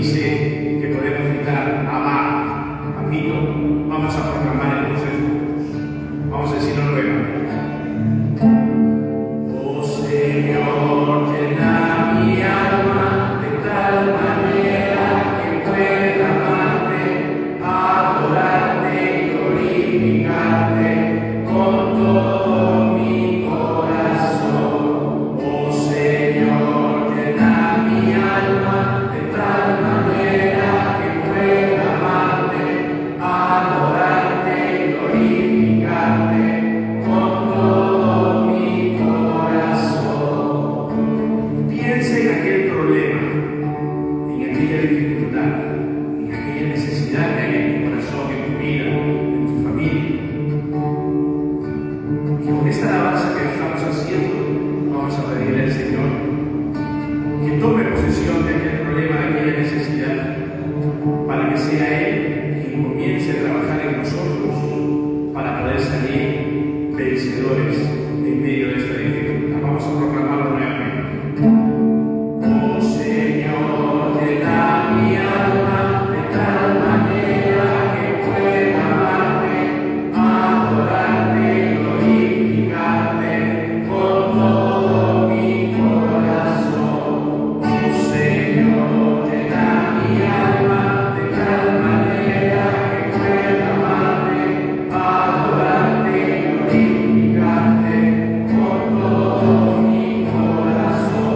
dice que podemos gritar, Abba, papito. Vamos a proclamar el proceso. Vamos a decirlo nuevamente. Oh Señor, llena mi alma de tal manera que pueda amarte, adorarte y glorificarte con todo mi corazón. Oh Señor, llena mi alma de tal manera que pueda amarte, adorarte y glorificarte con todo mi corazón. Piensa en aquel problema, en aquella dificultad, en aquella necesidad que hay en tu corazón, en tu vida, en tu familia. Y con esta alabanza que estamos haciendo, vamos a pedirle al Señor que tome posesión de aquel problema, de aquella necesidad, para que sea Él quien comience a trabajar en nosotros para poder salir vencedores en medio de esta dificultad. Vamos a proclamarlo nuevamente. Oh Señor, llena mi alma de tal manera que pueda amarte, adorarte y glorificarte con todo mi corazón. Oh Señor, llena mi alma de tal manera que pueda amarte, adorarte y glorificarte con todo mi corazón.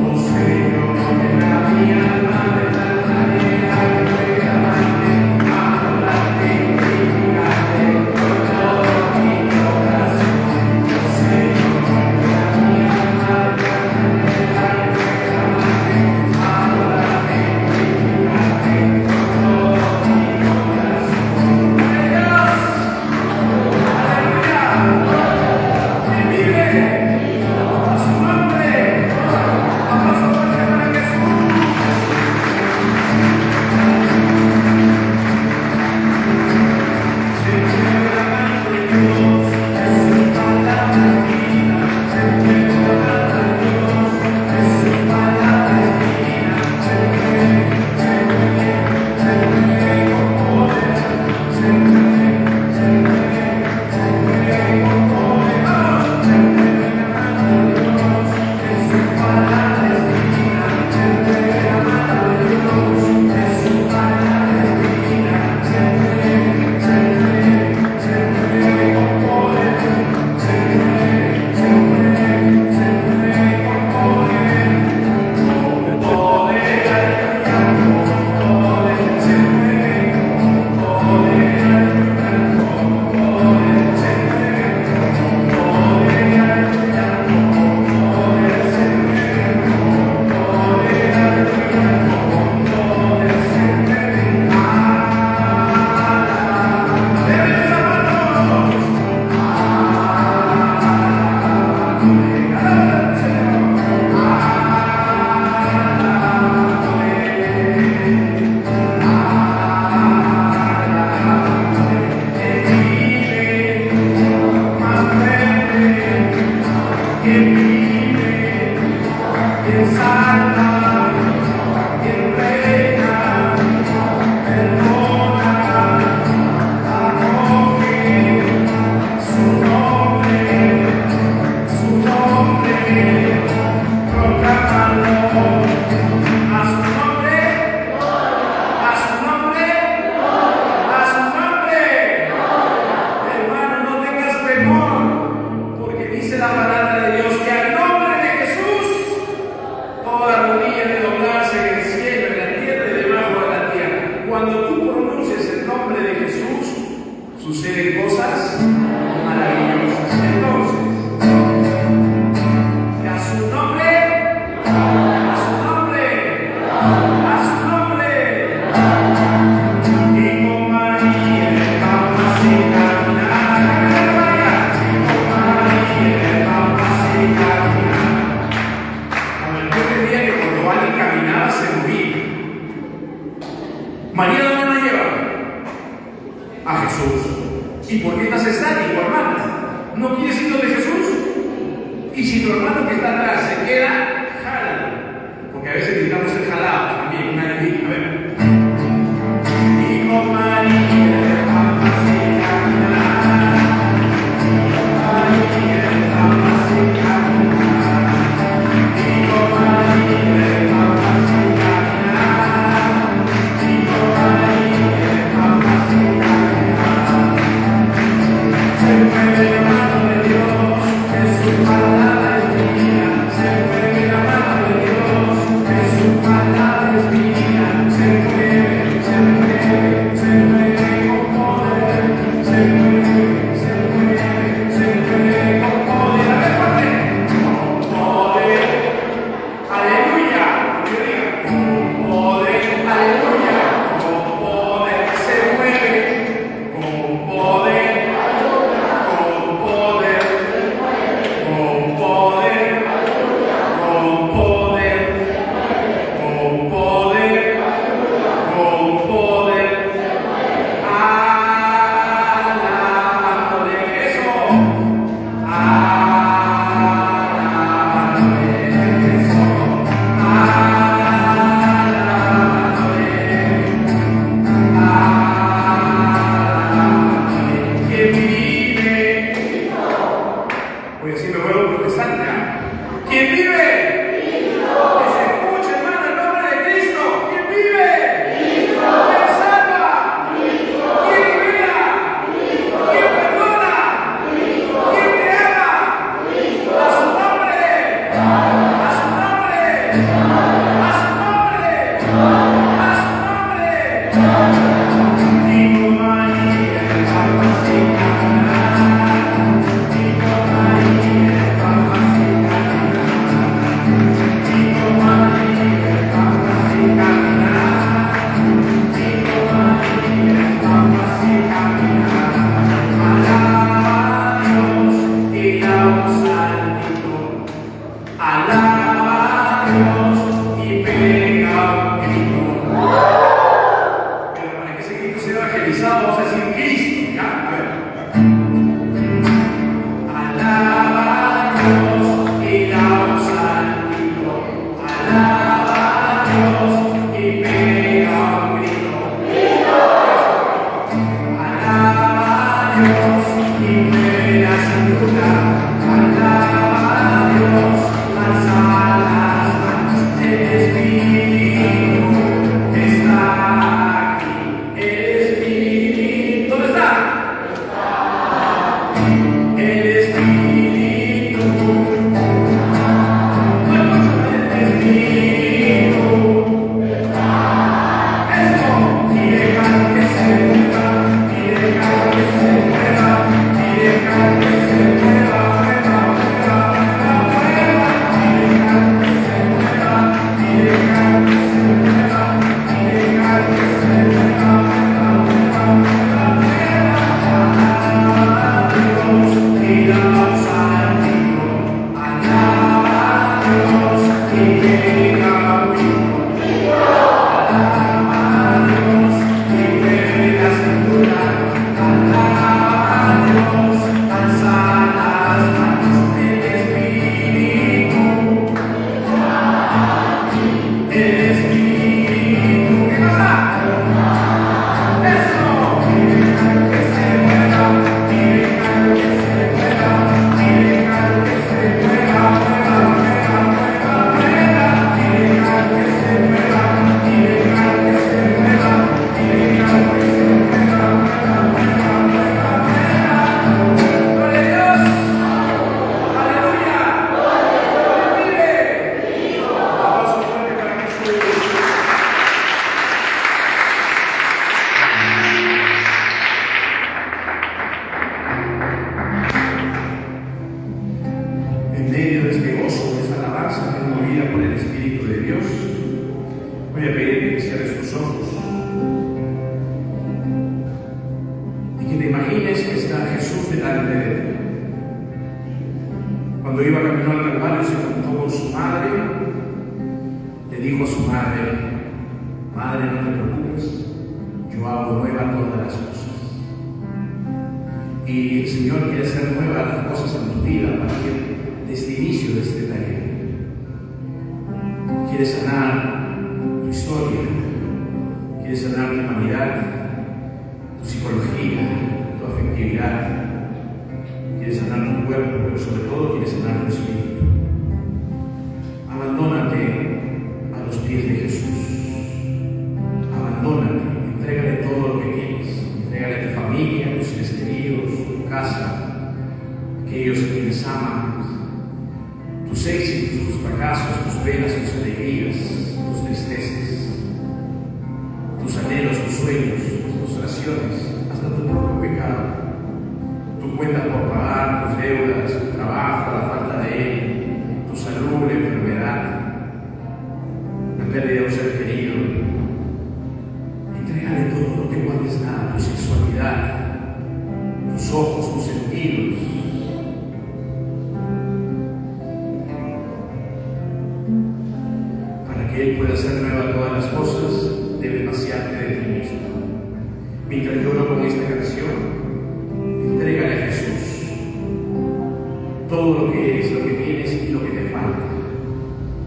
Oh Señor, llena mi alma de tal manera que pueda amarte, adorarte y glorificarte con todo mi corazón. Oh Señor, llena mi alma de tal manera que pueda amarte, adorarte y glorificarte con todo mi corazón. ¡Aleluya! ¡Vive! ¡A su nombre! ¡Aplausos fuertes para Jesús! Se mueve la mano de Dios, es su palabra divina. Se mueve la mano de Dios, es su palabra divina. Se mueve con poder. Se mueve con poder. Se mueve la mano de Dios, es su palabra divina. Se mueve la mano de Dios, es su palabra divina. Se mueve con poder. Se mueve con poder. Con poder, aleluya, con poder. Se mueve con poder, aleluya, con poder. Se mueve con poder, aleluya, con poder. Se mueve con poder, aleluya, con poder. Se mueve. ¡Levanten esa mano! Porque dice la palabra de Dios que al nombre de Jesús toda rodilla de doblarse en el cielo, en la tierra y debajo de la tierra. Cuando tú pronuncias el nombre de Jesús, suceden cosas maravillosas. Entonces, que a su nombre, a su nombre, a su nombre. Y con María vamos a caminar. Y con María vamos a caminar. Cuando yo entendía que cuando alguien caminaba se movía. María, ¿dónde la lleva? A Jesús. ¿Y por qué estás estático, hermano? ¿No quieres ir donde Jesús? Y si tu hermano que está atrás se queda, jálalo. Porque a veces necesitamos ser jalados también, una alegría. A ver, iba camino al Calvario se encontró con su madre, le dijo a su madre: madre, no te preocupes, yo hago nueva todas las cosas. Y el Señor quiere hacer nuevas las cosas en tu vida a partir de este inicio de este taller. Quiere sanar tu historia, quiere sanar tu humanidad, tu psicología, tu afectividad, quiere sanar tu cuerpo, pero sobre todo quiere sanar tu espíritu. Abandónate a los pies de Jesús. Abandónate, entrégale todo lo que tienes. Entrégale a tu familia, a tus seres queridos, tu casa, aquellos a quienes amas, tus éxitos, tus fracasos, tus penas, tus alegrías, tus tristezas, tus anhelos, tus sueños, tus frustraciones, hasta tu propio pecado, tu cuenta por pagar, tus deudas, tu trabajo, la falta de él, tu salud, la enfermedad, la pérdida de un ser querido. Entrégale todo, no te guardes nada, tu sexualidad, tus ojos, tus sentidos. Para que Él pueda hacer nueva todas las cosas, debe vaciarte de ti mismo. Mientras lloro con esta canción, entrégale a Jesús todo lo que eres, lo que tienes y lo que te falta,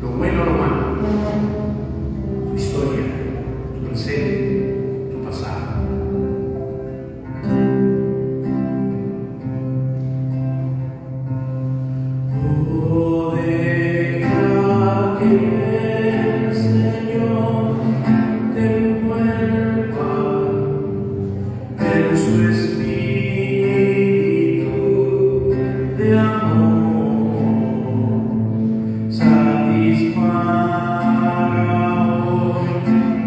lo bueno o lo malo, tu historia, tu presente, tu pasado. Oh, deja que el Señor te envuelva en su espíritu de amor, satisfaga hoy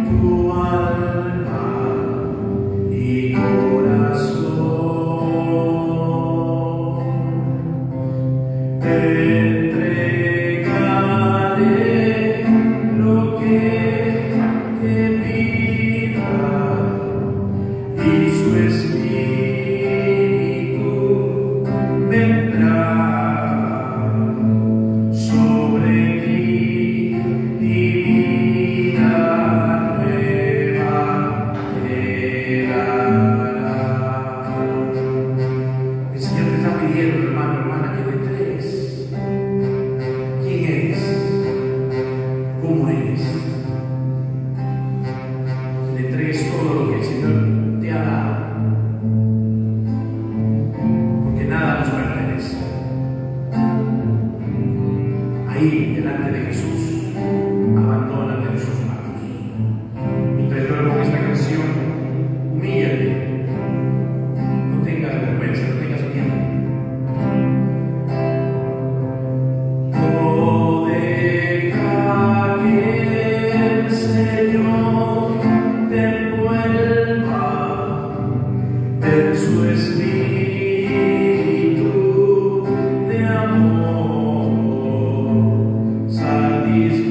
tu alma y corazón. Entrégale lo que te pida y su espíritu vendrá sobre ti y vida nueva te dará. El Señor te está pidiendo, hermano, hermana, que te entregues. ¿Quién eres? ¿Cómo eres? Que le entregues todo lo que el Señor te ha dado, porque nada nos pertenece. Ahí, delante de Jesús, abandónate en sus manos. Mientras lloro con esta canción, humíllate. No tengas vergüenza, no tengas miedo. Oh, deja que el Señor te envuelva en su espíritu de amor, satisfaga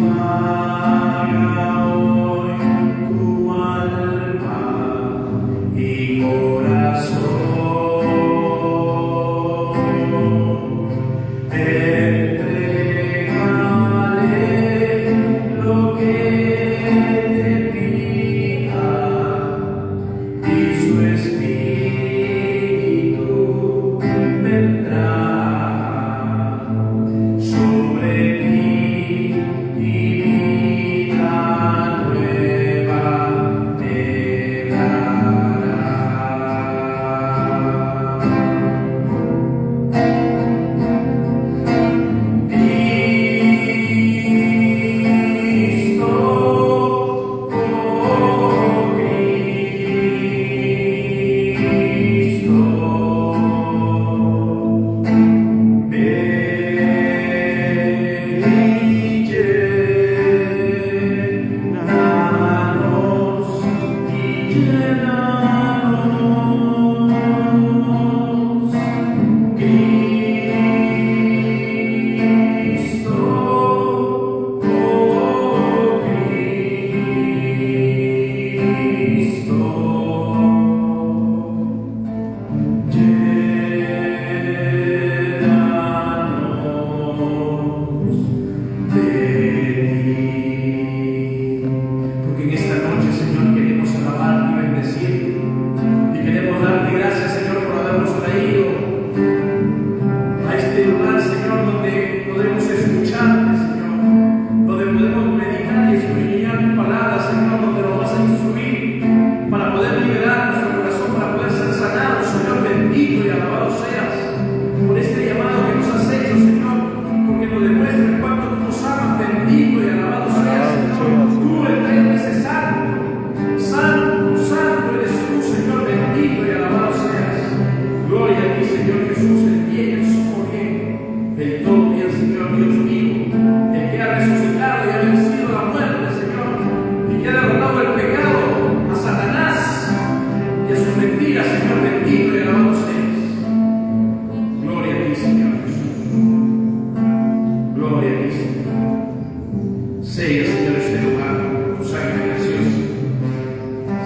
hoy tu alma y corazón. Entrégale lo que te pida y su espíritu vendrá sobre ti y vida nueva te dará.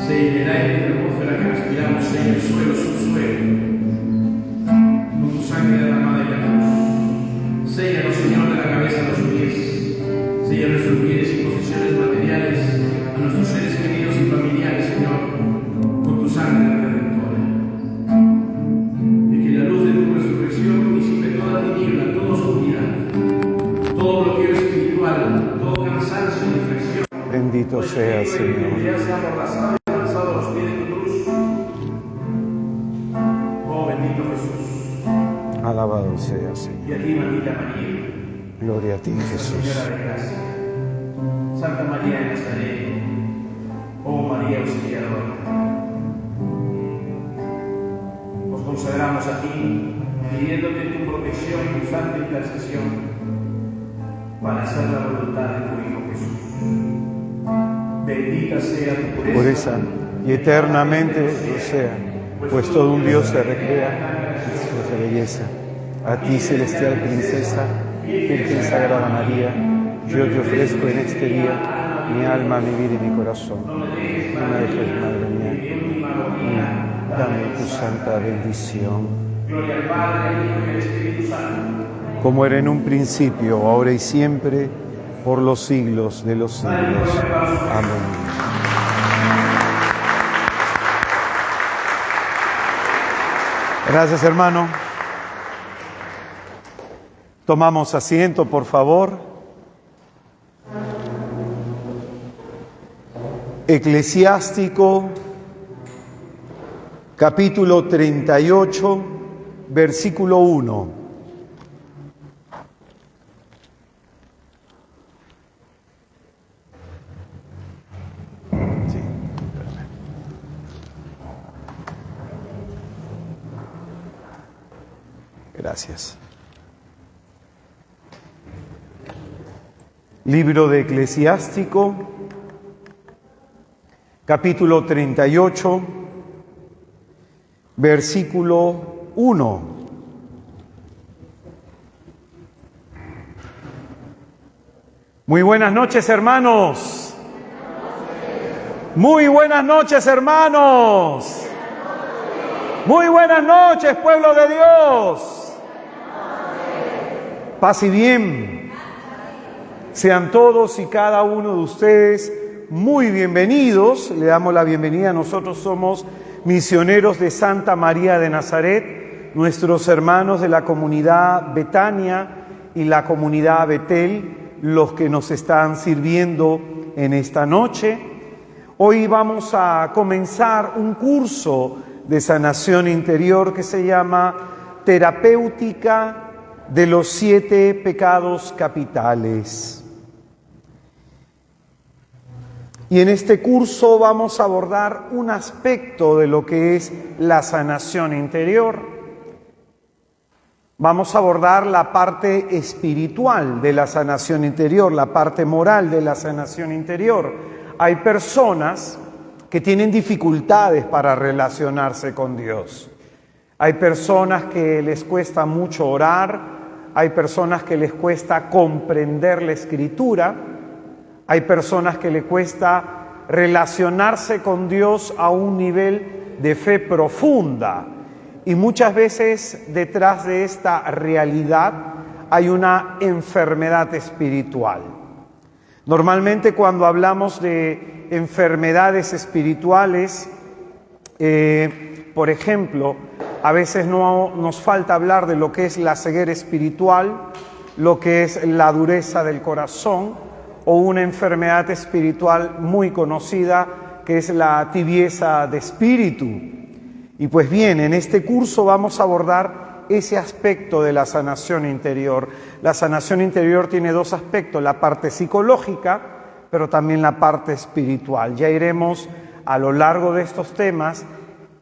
Sella el aire de la atmósfera que respiramos, sella el suelo, subsuelo, con tu sangre derramada en la cruz. Séllanos, Señor, de la cabeza a los pies. Sella nuestros bienes y posesiones materiales, a nuestros seres queridos y familiares, Señor, con tu sangre redentora. Y que la luz de tu resurrección disipe toda tiniebla, toda oscuridad, todo bloqueo espiritual, todo cansancio y aflicción. Bendito sea, Señor. Ya sea por la sangre lanzado a los pies de tu cruz. Oh, bendito Jesús. Alabado sea, Señor. Y a ti, bendita María. Gloria a ti, Jesús. Señora de gracia. Santa María de Nazaret. Oh, María Auxiliadora. Nos consagramos a ti, pidiéndote tu protección y tu santa intercesión para hacer la voluntad de tu Hijo Jesús. Bendita sea tu Pureza y eternamente lo sea, pues todo un Dios se recrea en su belleza. A ti, celestial princesa, Virgen Sagrada María, yo te ofrezco en este día mi alma, mi vida y mi corazón. No me dejes, Madre mía, dame tu santa bendición. Gloria al Padre, al Hijo y al Espíritu Santo. Como era en un principio, ahora y siempre, por los siglos de los siglos. Amén. Gracias, hermano. Tomamos asiento, por favor. Eclesiástico, capítulo 38, versículo 1. Sí, gracias. Libro de Eclesiástico, capítulo 38, versículo 1. Muy buenas noches, hermanos. Muy buenas noches, hermanos. Muy buenas noches, pueblo de Dios. Paz y bien. Sean todos y cada uno de ustedes muy bienvenidos. Le damos la bienvenida. Nosotros somos misioneros de Santa María de Nazaret, nuestros hermanos de la comunidad Betania y la comunidad Betel, los que nos están sirviendo en esta noche. Hoy vamos a comenzar un curso de sanación interior que se llama Terapéutica de los 7 pecados capitales. Y en este curso vamos a abordar un aspecto de lo que es la sanación interior. Vamos a abordar la parte espiritual de la sanación interior, la parte moral de la sanación interior. Hay personas que tienen dificultades para relacionarse con Dios. Hay personas que les cuesta mucho orar, hay personas que les cuesta comprender la Escritura, hay personas que les cuesta relacionarse con Dios a un nivel de fe profunda. Y muchas veces detrás de esta realidad hay una enfermedad espiritual. Normalmente cuando hablamos de enfermedades espirituales, por ejemplo, a veces no nos falta hablar de lo que es la ceguera espiritual, lo que es la dureza del corazón, o una enfermedad espiritual muy conocida que es la tibieza de espíritu. Y pues bien, en este curso vamos a abordar ese aspecto de la sanación interior. La sanación interior tiene 2 aspectos, la parte psicológica, pero también la parte espiritual. Ya iremos a lo largo de estos temas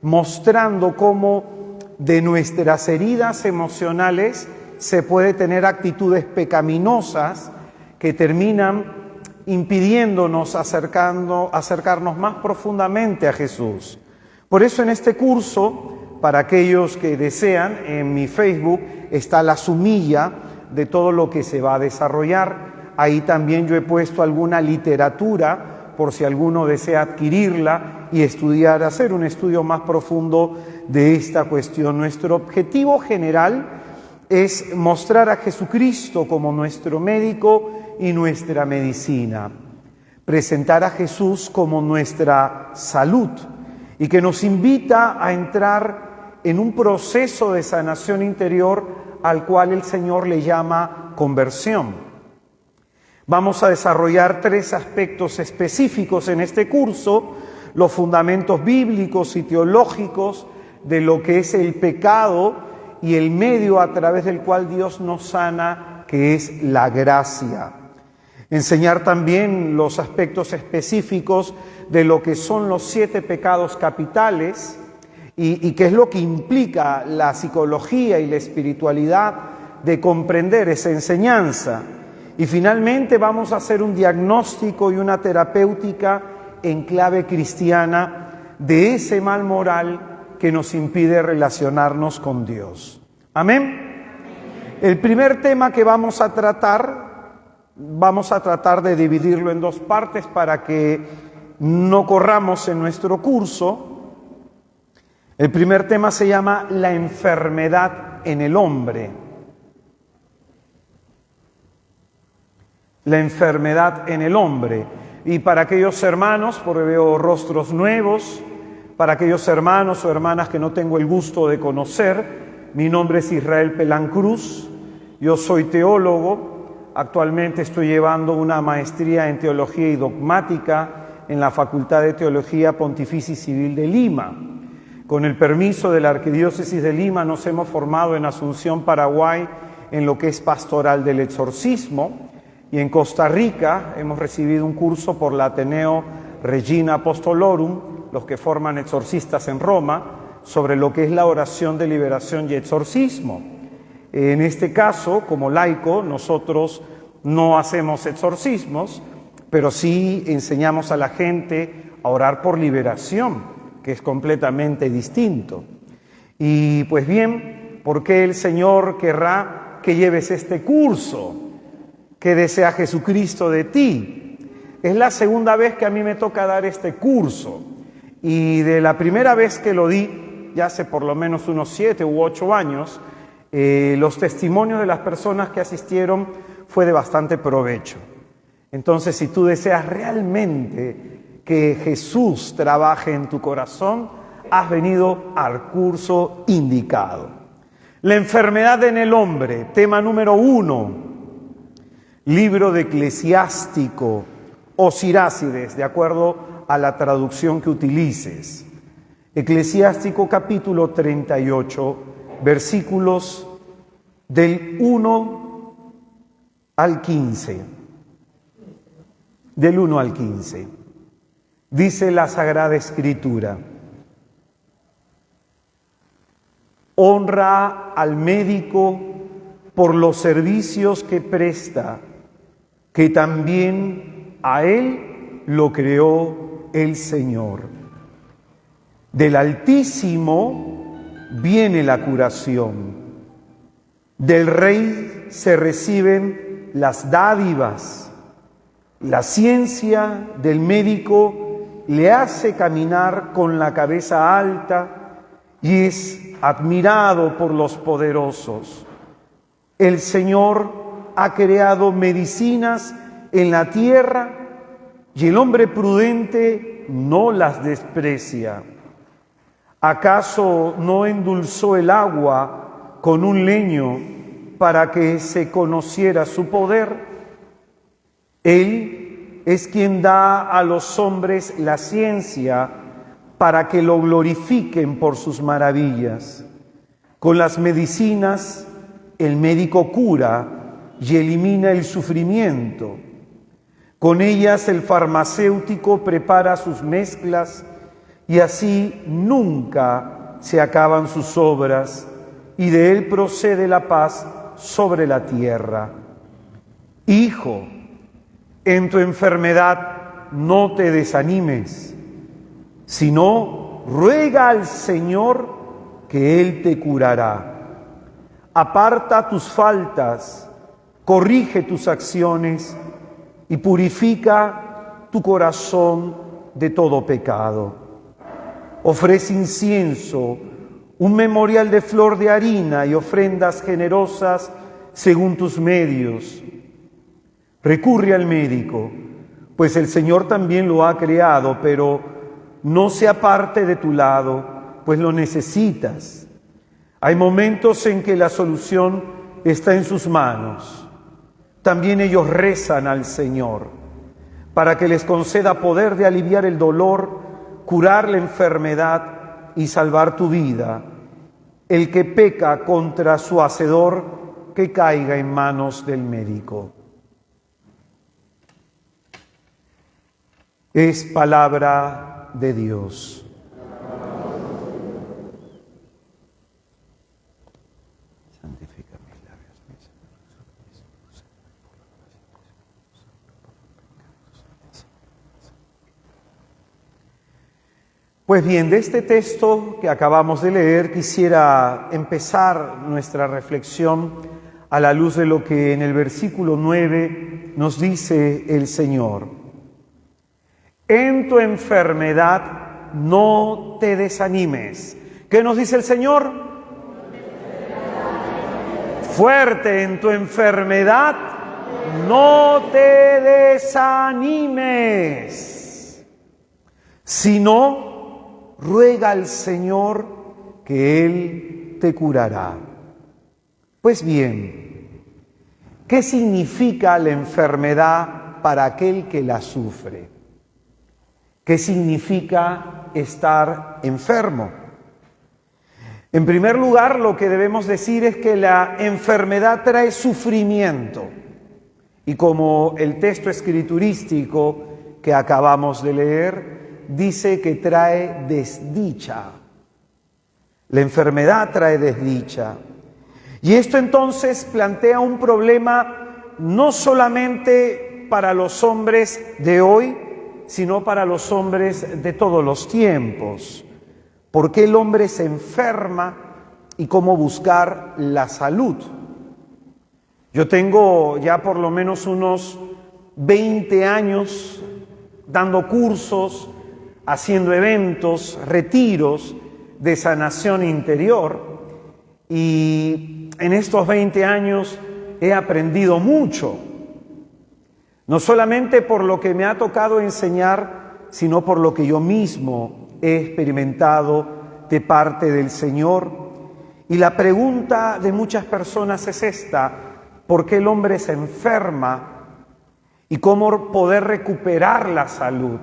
mostrando cómo de nuestras heridas emocionales se puede tener actitudes pecaminosas que terminan impidiéndonos acercarnos más profundamente a Jesús. Por eso en este curso, para aquellos que desean, en mi Facebook está la sumilla de todo lo que se va a desarrollar. Ahí también yo he puesto alguna literatura por si alguno desea adquirirla y estudiar, hacer un estudio más profundo de esta cuestión. Nuestro objetivo general es mostrar a Jesucristo como nuestro médico y nuestra medicina, presentar a Jesús como nuestra salud y que nos invita a entrar en un proceso de sanación interior al cual el Señor le llama conversión. Vamos a desarrollar 3 aspectos específicos en este curso: los fundamentos bíblicos y teológicos de lo que es el pecado y el medio a través del cual Dios nos sana, que es la gracia. Enseñar también los aspectos específicos de lo que son los 7 pecados capitales y qué es lo que implica la psicología y la espiritualidad de comprender esa enseñanza. Y finalmente vamos a hacer un diagnóstico y una terapéutica en clave cristiana de ese mal moral que nos impide relacionarnos con Dios. ¿Amén? El primer tema que vamos a tratar de dividirlo en 2 partes para que no corramos en nuestro curso. El primer tema se llama la enfermedad en el hombre. La enfermedad en el hombre. Y para aquellos hermanos, porque veo rostros nuevos, para aquellos hermanos o hermanas que no tengo el gusto de conocer, mi nombre es Israel Pelán Cruz, yo soy teólogo, actualmente estoy llevando una maestría en Teología y Dogmática en la Facultad de Teología Pontificia y Civil de Lima. Con el permiso de la Arquidiócesis de Lima nos hemos formado en Asunción, Paraguay, en lo que es pastoral del exorcismo, y en Costa Rica hemos recibido un curso por la Ateneo Regina Apostolorum, los que forman exorcistas en Roma, sobre lo que es la oración de liberación y exorcismo. En este caso, como laico, nosotros no hacemos exorcismos, pero sí enseñamos a la gente a orar por liberación, que es completamente distinto. Y pues bien, ¿por qué el Señor querrá que lleves este curso? ¿Qué desea Jesucristo de ti? Es la segunda vez que a mí me toca dar este curso. Y de la primera vez que lo di, ya hace por lo menos unos 7 u 8 años, los testimonios de las personas que asistieron fue de bastante provecho. Entonces, si tú deseas realmente que Jesús trabaje en tu corazón, has venido al curso indicado. La enfermedad en el hombre, tema número 1. Libro de Eclesiástico o Sirácides, de acuerdo a la traducción que utilices. Eclesiástico capítulo 38, versículos del 1 al 15. Del 1 al 15. Dice la Sagrada Escritura: honra al médico por los servicios que presta, que también a él lo creó el Señor. Del Altísimo viene la curación, del Rey se reciben las dádivas. La ciencia del médico le hace caminar con la cabeza alta y es admirado por los poderosos. El Señor ha creado medicinas en la tierra y el hombre prudente no las desprecia. ¿Acaso no endulzó el agua con un leño para que se conociera su poder? Él es quien da a los hombres la ciencia para que lo glorifiquen por sus maravillas. Con las medicinas el médico cura y elimina el sufrimiento. Con ellas el farmacéutico prepara sus mezclas y así nunca se acaban sus obras y de él procede la paz sobre la tierra. Hijo, en tu enfermedad no te desanimes, sino ruega al Señor que Él te curará. Aparta tus faltas, corrige tus acciones y purifica tu corazón de todo pecado. ofrece incienso, un memorial de flor de harina y ofrendas generosas según tus medios. Recurre al médico, pues el Señor también lo ha creado, pero no se aparte de tu lado, pues lo necesitas. Hay momentos en que la solución está en sus manos. También ellos rezan al Señor para que les conceda poder de aliviar el dolor, curar la enfermedad y salvar tu vida. El que peca contra su hacedor, que caiga en manos del médico. Es palabra de Dios. Santifica mis labios, Pues bien, de este texto que acabamos de leer, quisiera empezar nuestra reflexión a la luz de lo que en el versículo 9 nos dice el Señor. En tu enfermedad no te desanimes. ¿Qué nos dice el Señor? Fuerte, en tu enfermedad no te desanimes, sino ruega al Señor que Él te curará. Pues bien, ¿qué significa la enfermedad para aquel que la sufre? ¿Qué significa estar enfermo? En primer lugar, lo que debemos decir es que la enfermedad trae sufrimiento. Y como el texto escriturístico que acabamos de leer dice que trae desdicha. La enfermedad trae desdicha. Y esto entonces plantea un problema no solamente para los hombres de hoy, sino para los hombres de todos los tiempos. ¿Por qué el hombre se enferma y cómo buscar la salud? Yo tengo ya por lo menos unos 20 años dando cursos, haciendo eventos, retiros de sanación interior, y en estos 20 años he aprendido mucho. No solamente por lo que me ha tocado enseñar, sino por lo que yo mismo he experimentado de parte del Señor. Y la pregunta de muchas personas es esta: ¿por qué el hombre se enferma? ¿Y cómo poder recuperar la salud?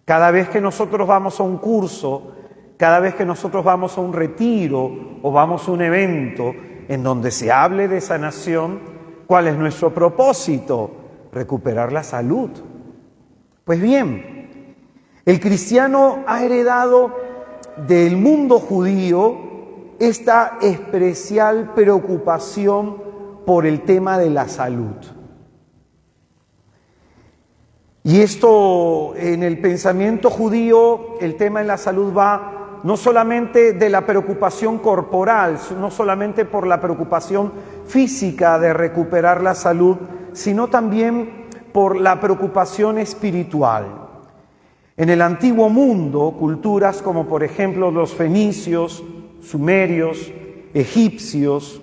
Cada vez que nosotros vamos a un curso, cada vez que nosotros vamos a un retiro o vamos a un evento en donde se hable de sanación, ¿cuál es nuestro propósito? Recuperar la salud. Pues bien, el cristiano ha heredado del mundo judío esta especial preocupación por el tema de la salud. Y esto, en el pensamiento judío, el tema de la salud va no solamente de la preocupación corporal, no solamente por la preocupación física de recuperar la salud, sino también por la preocupación espiritual. En el antiguo mundo, culturas como por ejemplo los fenicios, sumerios, egipcios,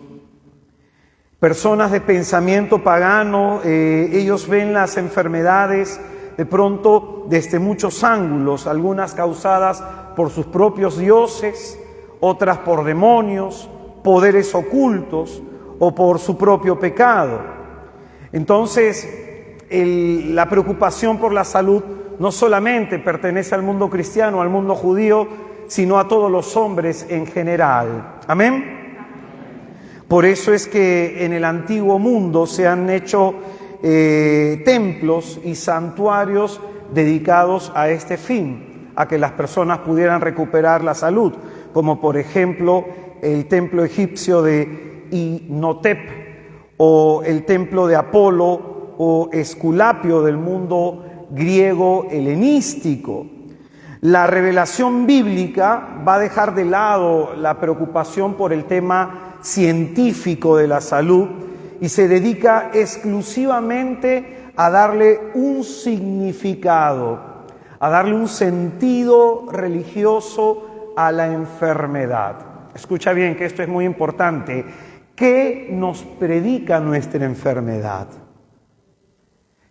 personas de pensamiento pagano, ellos ven las enfermedades de pronto desde muchos ángulos, algunas causadas por sus propios dioses, otras por demonios, poderes ocultos o por su propio pecado. Entonces, la preocupación por la salud no solamente pertenece al mundo cristiano, al mundo judío, sino a todos los hombres en general. ¿Amén? Por eso es que en el antiguo mundo se han hecho templos y santuarios dedicados a este fin, a que las personas pudieran recuperar la salud, como por ejemplo el templo egipcio de Imhotep, o el templo de Apolo o Esculapio del mundo griego helenístico. La revelación bíblica va a dejar de lado la preocupación por el tema científico de la salud y se dedica exclusivamente a darle un significado, a darle un sentido religioso a la enfermedad. Escucha bien que esto es muy importante. ¿Qué nos predica nuestra enfermedad?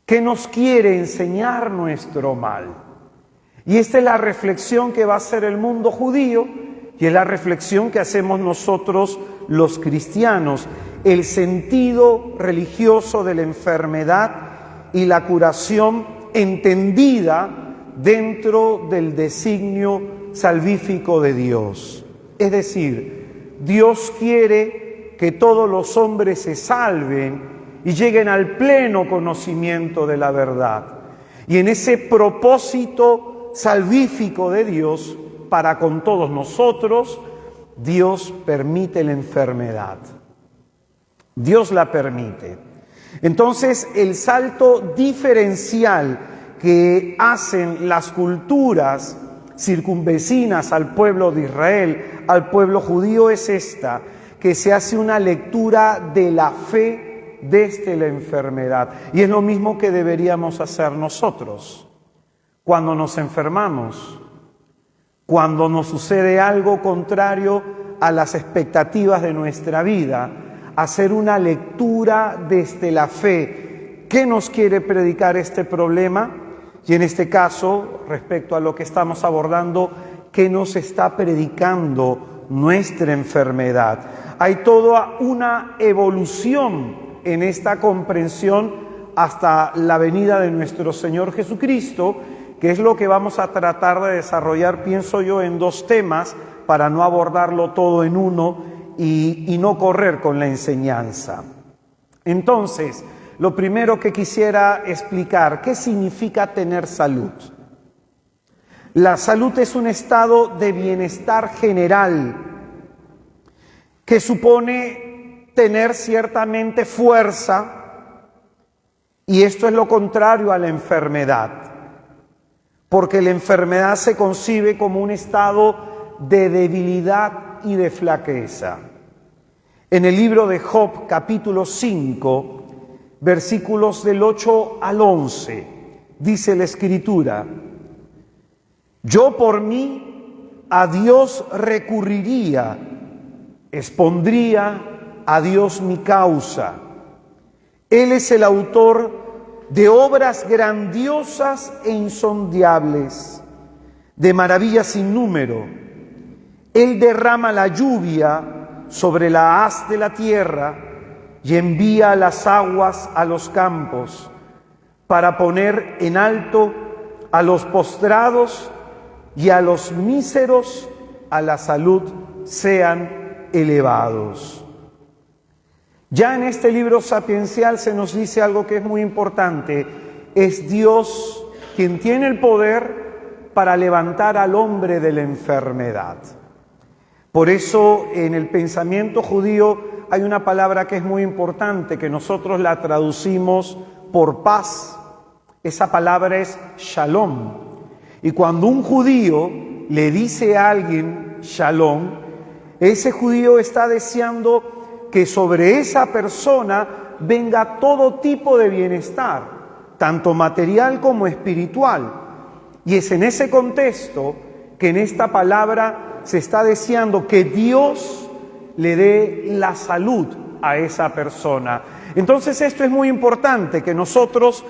¿Qué nos quiere enseñar nuestro mal? Y esta es la reflexión que va a hacer el mundo judío y es la reflexión que hacemos nosotros los cristianos. El sentido religioso de la enfermedad y la curación entendida dentro del designio salvífico de Dios. Es decir, Dios quiere que todos los hombres se salven y lleguen al pleno conocimiento de la verdad. Y en ese propósito salvífico de Dios para con todos nosotros, Dios permite la enfermedad. Dios la permite. Entonces, el salto diferencial que hacen las culturas circunvecinas al pueblo de Israel, al pueblo judío, es esta, que se hace una lectura de la fe desde la enfermedad. Y es lo mismo que deberíamos hacer nosotros. Cuando nos enfermamos, cuando nos sucede algo contrario a las expectativas de nuestra vida, hacer una lectura desde la fe. ¿Qué nos quiere predicar este problema? Y en este caso, respecto a lo que estamos abordando, ¿qué nos está predicando nuestra enfermedad? Hay toda una evolución en esta comprensión hasta la venida de nuestro Señor Jesucristo, que es lo que vamos a tratar de desarrollar, pienso yo, en dos temas, para no abordarlo todo en uno y no correr con la enseñanza. Entonces, lo primero que quisiera explicar, ¿qué significa tener salud? La salud es un estado de bienestar general que supone tener ciertamente fuerza, y esto es lo contrario a la enfermedad, porque la enfermedad se concibe como un estado de debilidad y de flaqueza. En el libro de Job, capítulo 5, versículos del 8 al 11, dice la Escritura: yo por mí a Dios recurriría, expondría a Dios mi causa. Él es el autor de obras grandiosas e insondables, de maravillas sin número. Él derrama la lluvia sobre la haz de la tierra y envía las aguas a los campos, para poner en alto a los postrados y a los míseros a la salud sean elevados. Ya en este libro sapiencial se nos dice algo que es muy importante. Es Dios quien tiene el poder para levantar al hombre de la enfermedad. Por eso en el pensamiento judío hay una palabra que es muy importante, que nosotros la traducimos por paz. Esa palabra es shalom. Y cuando un judío le dice a alguien shalom, ese judío está deseando que sobre esa persona venga todo tipo de bienestar, tanto material como espiritual. Y es en ese contexto que en esta palabra se está deseando que Dios le dé la salud a esa persona. Entonces esto es muy importante, que nosotros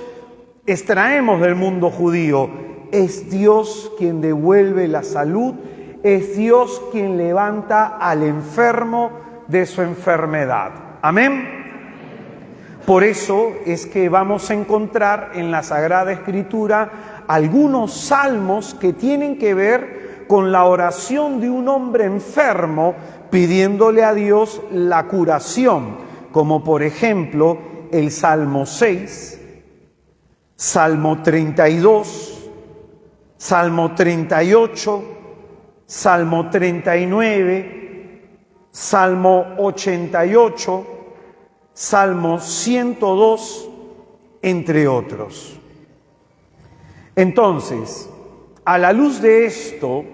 extraemos del mundo judío. Es Dios quien devuelve la salud, es Dios quien levanta al enfermo de su enfermedad. Amén. Por eso es que vamos a encontrar en la Sagrada Escritura algunos salmos que tienen que ver con la oración de un hombre enfermo pidiéndole a Dios la curación, como por ejemplo el Salmo 6, Salmo 32, Salmo 38, Salmo 39, Salmo 88, Salmo 102, entre otros. Entonces, a la luz de esto,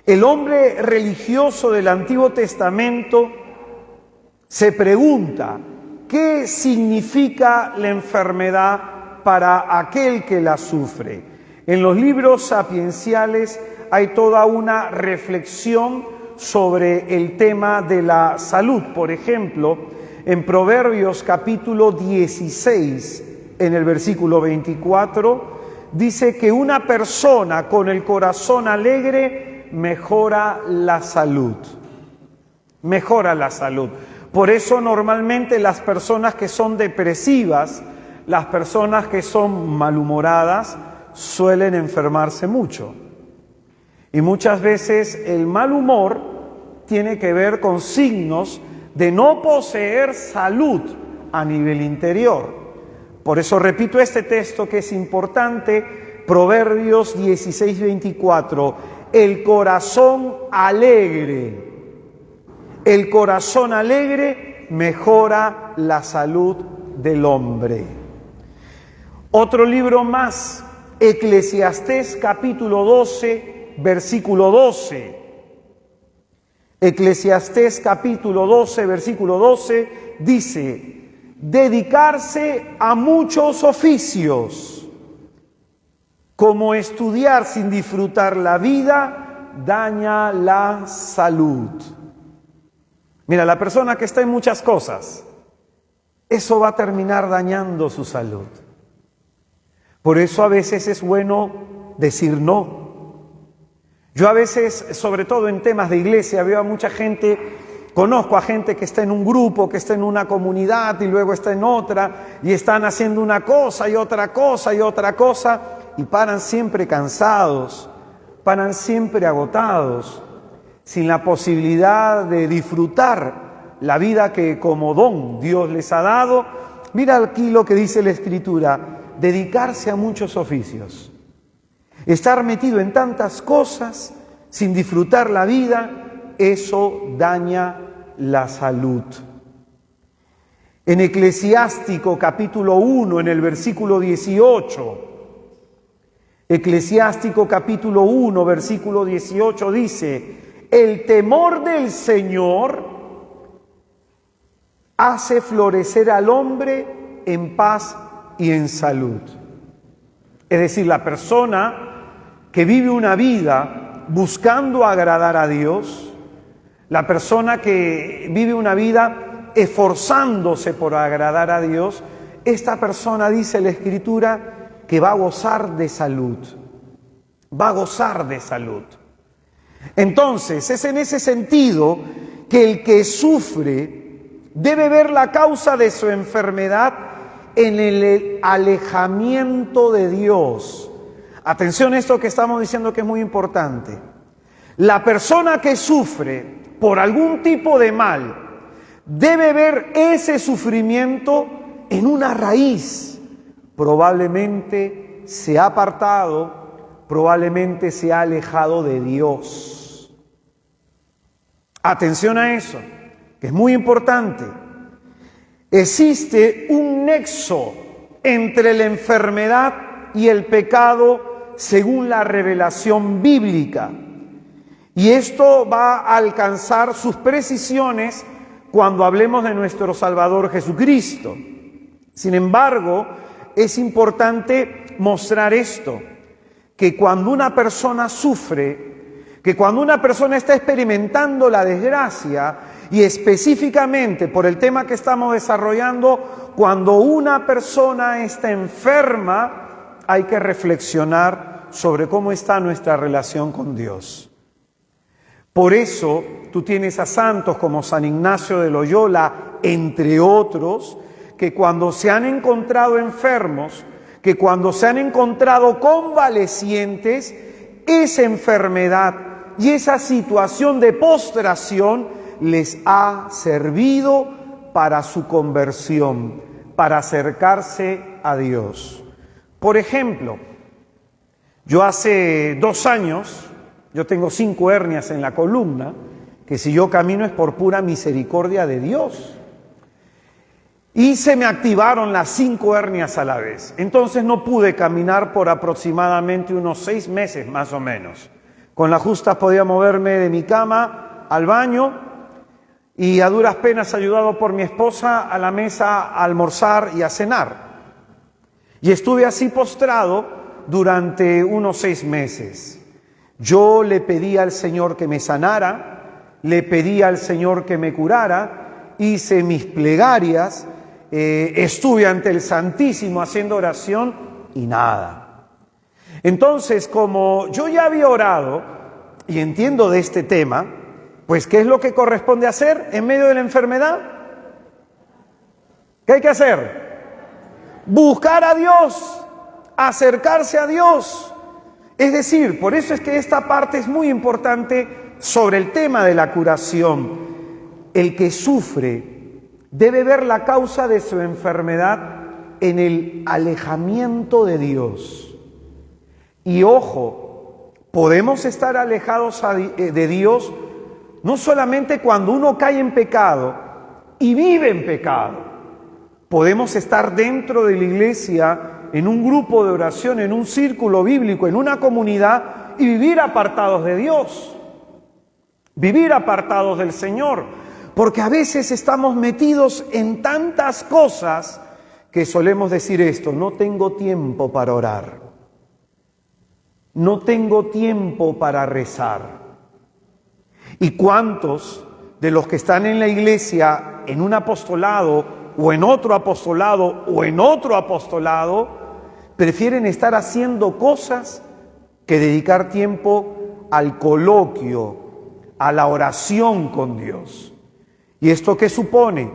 el hombre religioso del Antiguo Testamento se pregunta: ¿qué significa la enfermedad para aquel que la sufre? En los libros sapienciales hay toda una reflexión sobre el tema de la salud. Por ejemplo, en Proverbios capítulo 16, en el versículo 24, dice que una persona con el corazón alegre mejora la salud. Mejora la salud. Por eso normalmente las personas que son depresivas, las personas que son malhumoradas, suelen enfermarse mucho. Y muchas veces el mal humor tiene que ver con signos de no poseer salud a nivel interior. Por eso repito este texto que es importante, Proverbios 16, 24. El corazón alegre mejora la salud del hombre. Otro libro más, Eclesiastés capítulo 12, versículo 12. Eclesiastés capítulo 12, versículo 12 dice: dedicarse a muchos oficios, como estudiar sin disfrutar la vida, daña la salud. Mira, la persona que está en muchas cosas, eso va a terminar dañando su salud. Por eso a veces es bueno decir no. Yo a veces, sobre todo en temas de iglesia, veo a mucha gente, conozco a gente que está en un grupo, que está en una comunidad y luego está en otra, y están haciendo una cosa y otra cosa y otra cosa, y paran siempre cansados, paran siempre agotados, sin la posibilidad de disfrutar la vida que como don Dios les ha dado. Mira aquí lo que dice la Escritura: dedicarse a muchos oficios. Estar metido en tantas cosas sin disfrutar la vida, eso daña la salud. En Eclesiástico capítulo 1, en el versículo 18, Eclesiástico capítulo 1, versículo 18 dice: el temor del Señor hace florecer al hombre en paz y en salud. Es decir, la persona que vive una vida buscando agradar a Dios, la persona que vive una vida esforzándose por agradar a Dios, esta persona, dice la Escritura, que va a gozar de salud. Va a gozar de salud. Entonces, es en ese sentido que el que sufre debe ver la causa de su enfermedad en el alejamiento de Dios. Atención a esto que estamos diciendo, que es muy importante. La persona que sufre por algún tipo de mal debe ver ese sufrimiento en una raíz. Probablemente se ha apartado, probablemente se ha alejado de Dios. Atención a eso, que es muy importante. Existe un nexo entre la enfermedad y el pecado según la revelación bíblica. Y esto va a alcanzar sus precisiones cuando hablemos de nuestro Salvador Jesucristo. Sin embargo, es importante mostrar esto, que cuando una persona sufre, que cuando una persona está experimentando la desgracia, y específicamente por el tema que estamos desarrollando, cuando una persona está enferma, hay que reflexionar sobre cómo está nuestra relación con Dios. Por eso tú tienes a santos como San Ignacio de Loyola, entre otros, que cuando se han encontrado enfermos, que cuando se han encontrado convalecientes, esa enfermedad y esa situación de postración les ha servido para su conversión, para acercarse a Dios. Por ejemplo, yo hace 2 años, yo tengo 5 hernias en la columna, que si yo camino es por pura misericordia de Dios. Y se me activaron las 5 hernias a la vez. Entonces no pude caminar por aproximadamente unos 6 meses más o menos. Con la justa podía moverme de mi cama al baño y a duras penas, ayudado por mi esposa, a la mesa a almorzar y a cenar. Y estuve así postrado durante unos 6 meses. Yo le pedí al Señor que me sanara, le pedí al Señor que me curara, hice mis plegarias, estuve ante el Santísimo haciendo oración y nada. Entonces, como yo ya había orado y entiendo de este tema, pues ¿qué es lo que corresponde hacer en medio de la enfermedad? ¿Qué hay que hacer? Buscar a Dios, acercarse a Dios. Es decir, por eso es que esta parte es muy importante sobre el tema de la curación. El que sufre debe ver la causa de su enfermedad en el alejamiento de Dios. Y ojo, podemos estar alejados de Dios no solamente cuando uno cae en pecado y vive en pecado. Podemos estar dentro de la iglesia, en un grupo de oración, en un círculo bíblico, en una comunidad y vivir apartados de Dios, vivir apartados del Señor, porque a veces estamos metidos en tantas cosas que solemos decir esto: no tengo tiempo para orar, no tengo tiempo para rezar. ¿Y cuántos de los que están en la iglesia, en un apostolado, o en otro apostolado, o en otro apostolado, prefieren estar haciendo cosas que dedicar tiempo al coloquio, a la oración con Dios? ¿Y esto qué supone?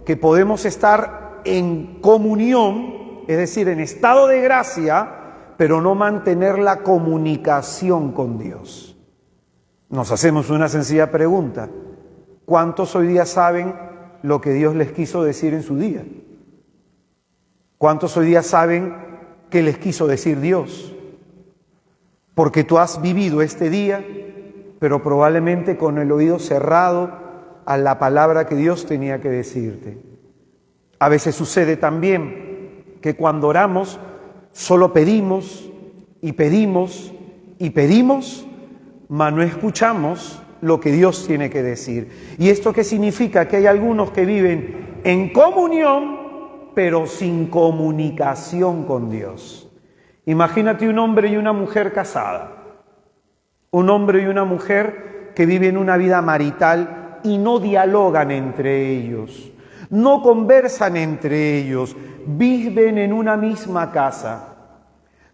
Que podemos estar en comunión, es decir, en estado de gracia, pero no mantener la comunicación con Dios. Nos hacemos una sencilla pregunta: ¿cuántos hoy día saben lo que Dios les quiso decir en su día? ¿Cuántos hoy día saben qué les quiso decir Dios? Porque tú has vivido este día, pero probablemente con el oído cerrado a la palabra que Dios tenía que decirte. A veces sucede también que cuando oramos solo pedimos y pedimos y pedimos, mas no escuchamos lo que Dios tiene que decir. ¿Y esto qué significa? Que hay algunos que viven en comunión, pero sin comunicación con Dios. Imagínate un hombre y una mujer casada, un hombre y una mujer que viven una vida marital y no dialogan entre ellos, no conversan entre ellos, viven en una misma casa,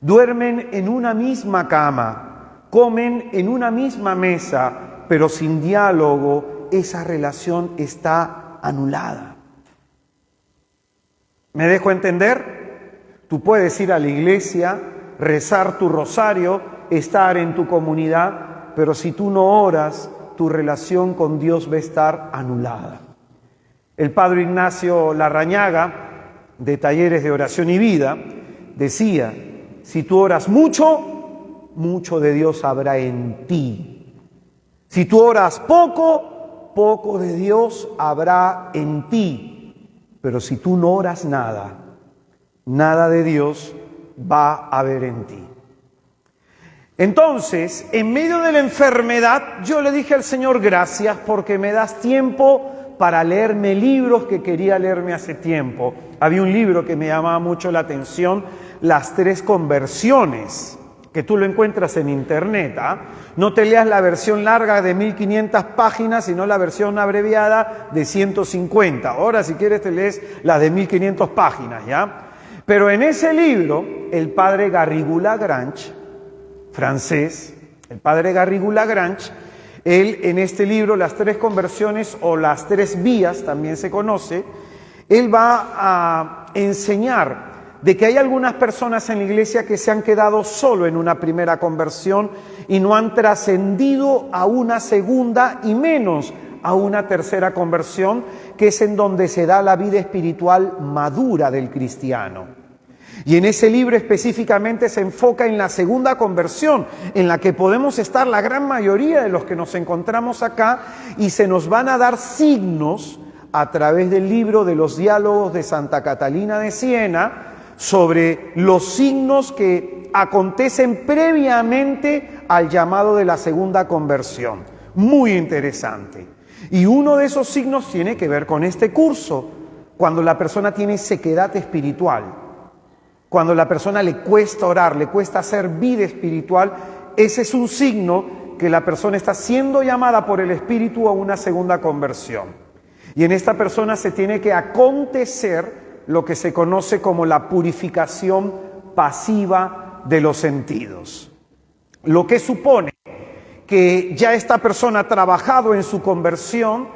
duermen en una misma cama, comen en una misma mesa, pero sin diálogo. Esa relación está anulada. ¿Me dejo entender? Tú puedes ir a la iglesia, rezar tu rosario, estar en tu comunidad, pero si tú no oras, tu relación con Dios va a estar anulada. El padre Ignacio Larrañaga, de Talleres de Oración y Vida, decía: si tú oras mucho, mucho de Dios habrá en ti. Si tú oras poco, poco de Dios habrá en ti. Pero si tú no oras nada, nada de Dios va a haber en ti. Entonces, en medio de la enfermedad, yo le dije al Señor: gracias porque me das tiempo para leerme libros que quería leerme hace tiempo. Había un libro que me llamaba mucho la atención, Las 3 conversiones, que tú lo encuentras en internet. No te leas la versión larga de 1500 páginas, sino la versión abreviada de 150. Ahora, si quieres, te lees la de 1500 páginas, ¿ya? Pero en ese libro, el padre Garrigou-Lagrange, francés, el padre Garrigou-Lagrange, él en este libro, Las 3 conversiones o Las 3 vías, también se conoce, él va a enseñar de que hay algunas personas en la iglesia que se han quedado solo en una primera conversión y no han trascendido a una segunda y menos a una tercera conversión, que es en donde se da la vida espiritual madura del cristiano. Y en ese libro específicamente se enfoca en la segunda conversión, en la que podemos estar la gran mayoría de los que nos encontramos acá, y se nos van a dar signos a través del libro de los diálogos de Santa Catalina de Siena, sobre los signos que acontecen previamente al llamado de la segunda conversión. Muy interesante. Y uno de esos signos tiene que ver con este curso, cuando la persona tiene sequedad espiritual. Cuando a la persona le cuesta orar, le cuesta hacer vida espiritual, ese es un signo que la persona está siendo llamada por el Espíritu a una segunda conversión. Y en esta persona se tiene que acontecer lo que se conoce como la purificación pasiva de los sentidos. Lo que supone que ya esta persona ha trabajado en su conversión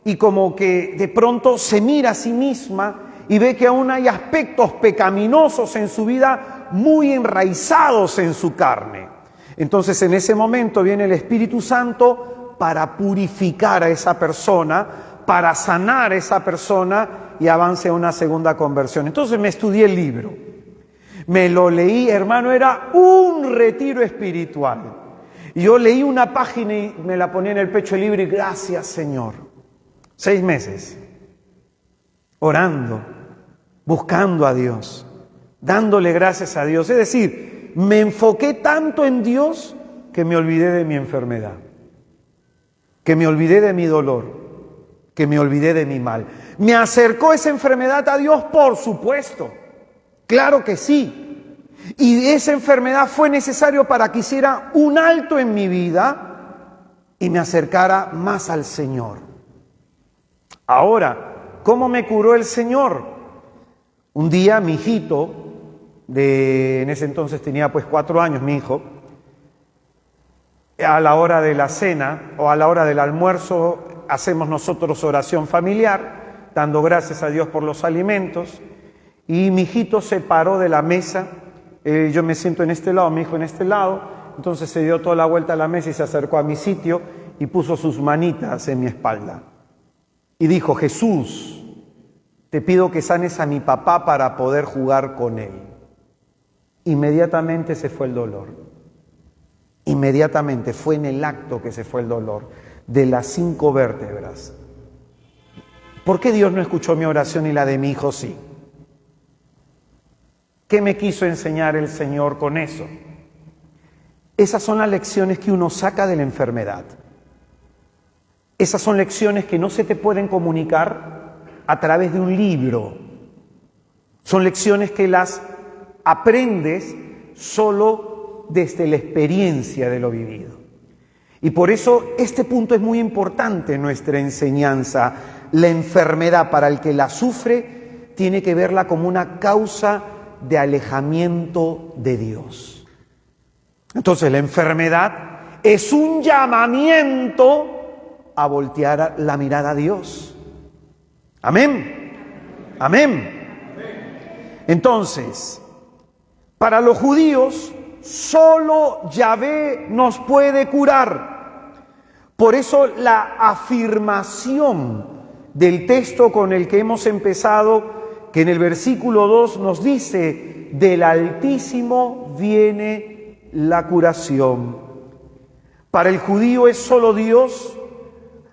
y como que de pronto se mira a sí misma y ve que aún hay aspectos pecaminosos en su vida muy enraizados en su carne. Entonces en ese momento viene el Espíritu Santo para purificar a esa persona, para sanar a esa persona y avance a una segunda conversión. Entonces me estudié el libro, me lo leí, hermano, era un retiro espiritual. Yo leí una página y me la ponía en el pecho del libro y gracias, Señor. 6 meses, orando, buscando a Dios, dándole gracias a Dios. Es decir, me enfoqué tanto en Dios que me olvidé de mi enfermedad, que me olvidé de mi dolor, que me olvidé de mi mal. ¿Me acercó esa enfermedad a Dios? Por supuesto, claro que sí. Y esa enfermedad fue necesario para que hiciera un alto en mi vida y me acercara más al Señor. Ahora, ¿cómo me curó el Señor? Un día mi hijito, en ese entonces tenía 4 años mi hijo, a la hora de la cena o a la hora del almuerzo hacemos nosotros oración familiar, dando gracias a Dios por los alimentos, y mi hijito se paró de la mesa. Yo me siento en este lado, mi hijo en este lado, entonces se dio toda la vuelta a la mesa y se acercó a mi sitio y puso sus manitas en mi espalda. Y dijo: Jesús, te pido que sanes a mi papá para poder jugar con él. Inmediatamente se fue el dolor. Inmediatamente fue en el acto que se fue el dolor de las 5 vértebras. ¿Por qué Dios no escuchó mi oración y la de mi hijo sí? ¿Qué me quiso enseñar el Señor con eso? Esas son las lecciones que uno saca de la enfermedad. Esas son lecciones que no se te pueden comunicar a través de un libro. Son lecciones que las aprendes solo desde la experiencia de lo vivido. Y por eso este punto es muy importante en nuestra enseñanza. La enfermedad, para el que la sufre, tiene que verla como una causa de alejamiento de Dios. Entonces la enfermedad es un llamamiento a voltear la mirada a Dios. Amén. Amén. Entonces, para los judíos, solo Yahvé nos puede curar. Por eso la afirmación del texto con el que hemos empezado, que en el versículo 2 nos dice: del Altísimo viene la curación. Para el judío es solo Dios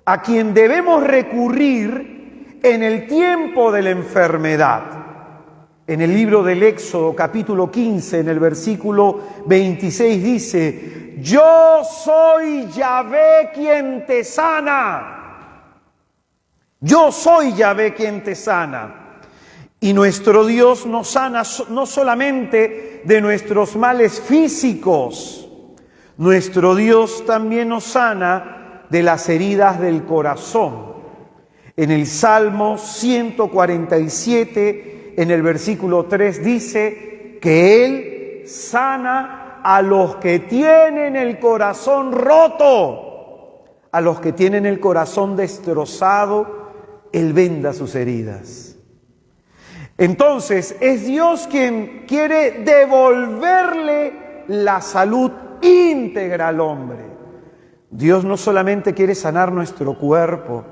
a quien debemos recurrir en el tiempo de la enfermedad. En el libro del Éxodo, capítulo 15, en el versículo 26 dice: yo soy Yahvé quien te sana. Yo soy Yahvé quien te sana. Y nuestro Dios nos sana no solamente de nuestros males físicos, nuestro Dios también nos sana de las heridas del corazón. En el Salmo 147, en el versículo 3 dice que Él sana a los que tienen el corazón roto, a los que tienen el corazón destrozado, Él venda sus heridas. Entonces, es Dios quien quiere devolverle la salud íntegra al hombre. Dios no solamente quiere sanar nuestro cuerpo,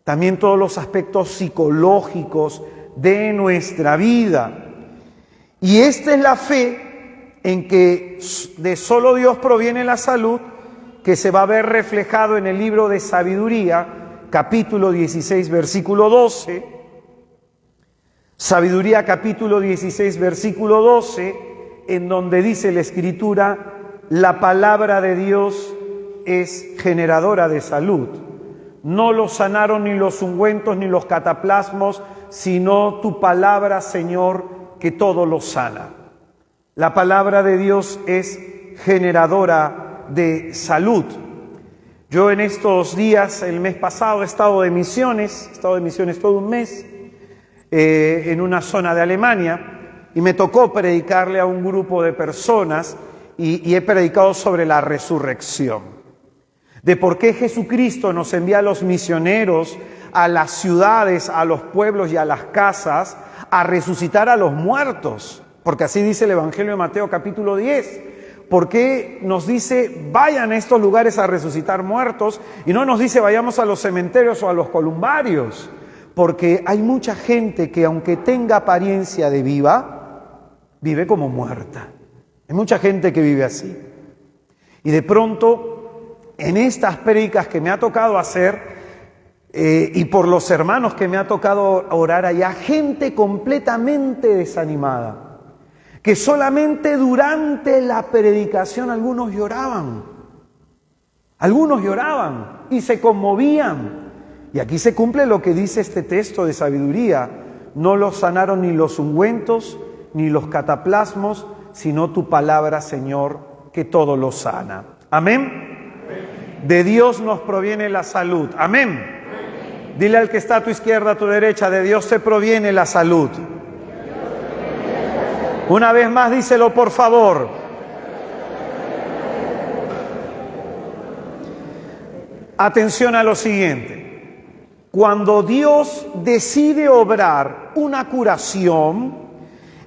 también todos los aspectos psicológicos de nuestra vida. Y esta es la fe en que de solo Dios proviene la salud, que se va a ver reflejado en el libro de Sabiduría, capítulo 16, versículo 12. Sabiduría capítulo 16, versículo 12, en donde dice la Escritura: la palabra de Dios es generadora de salud. No los sanaron ni los ungüentos ni los cataplasmos, sino tu palabra, Señor, que todo lo sana. La palabra de Dios es generadora de salud. Yo en estos días, el mes pasado, he estado de misiones todo un mes en una zona de Alemania, y me tocó predicarle a un grupo de personas y he predicado sobre la resurrección, de por qué Jesucristo nos envía a los misioneros a las ciudades, a los pueblos y a las casas a resucitar a los muertos, porque así dice el Evangelio de Mateo capítulo 10. ¿Por qué nos dice vayan a estos lugares a resucitar muertos y no nos dice vayamos a los cementerios o a los columbarios? Porque hay mucha gente que aunque tenga apariencia de viva, vive como muerta. Hay mucha gente que vive así. Y de pronto, en estas prédicas que me ha tocado hacer, y por los hermanos que me ha tocado orar allá, gente completamente desanimada, que solamente durante la predicación algunos lloraban y se conmovían. Y aquí se cumple lo que dice este texto de sabiduría: no los sanaron ni los ungüentos ni los cataplasmos, sino tu palabra, Señor, que todo lo sana. Amén. De Dios nos proviene la salud. Amén. Dile al que está a tu izquierda, a tu derecha: de Dios te proviene la salud. Una vez más, díselo por favor. Atención a lo siguiente. Cuando Dios decide obrar una curación,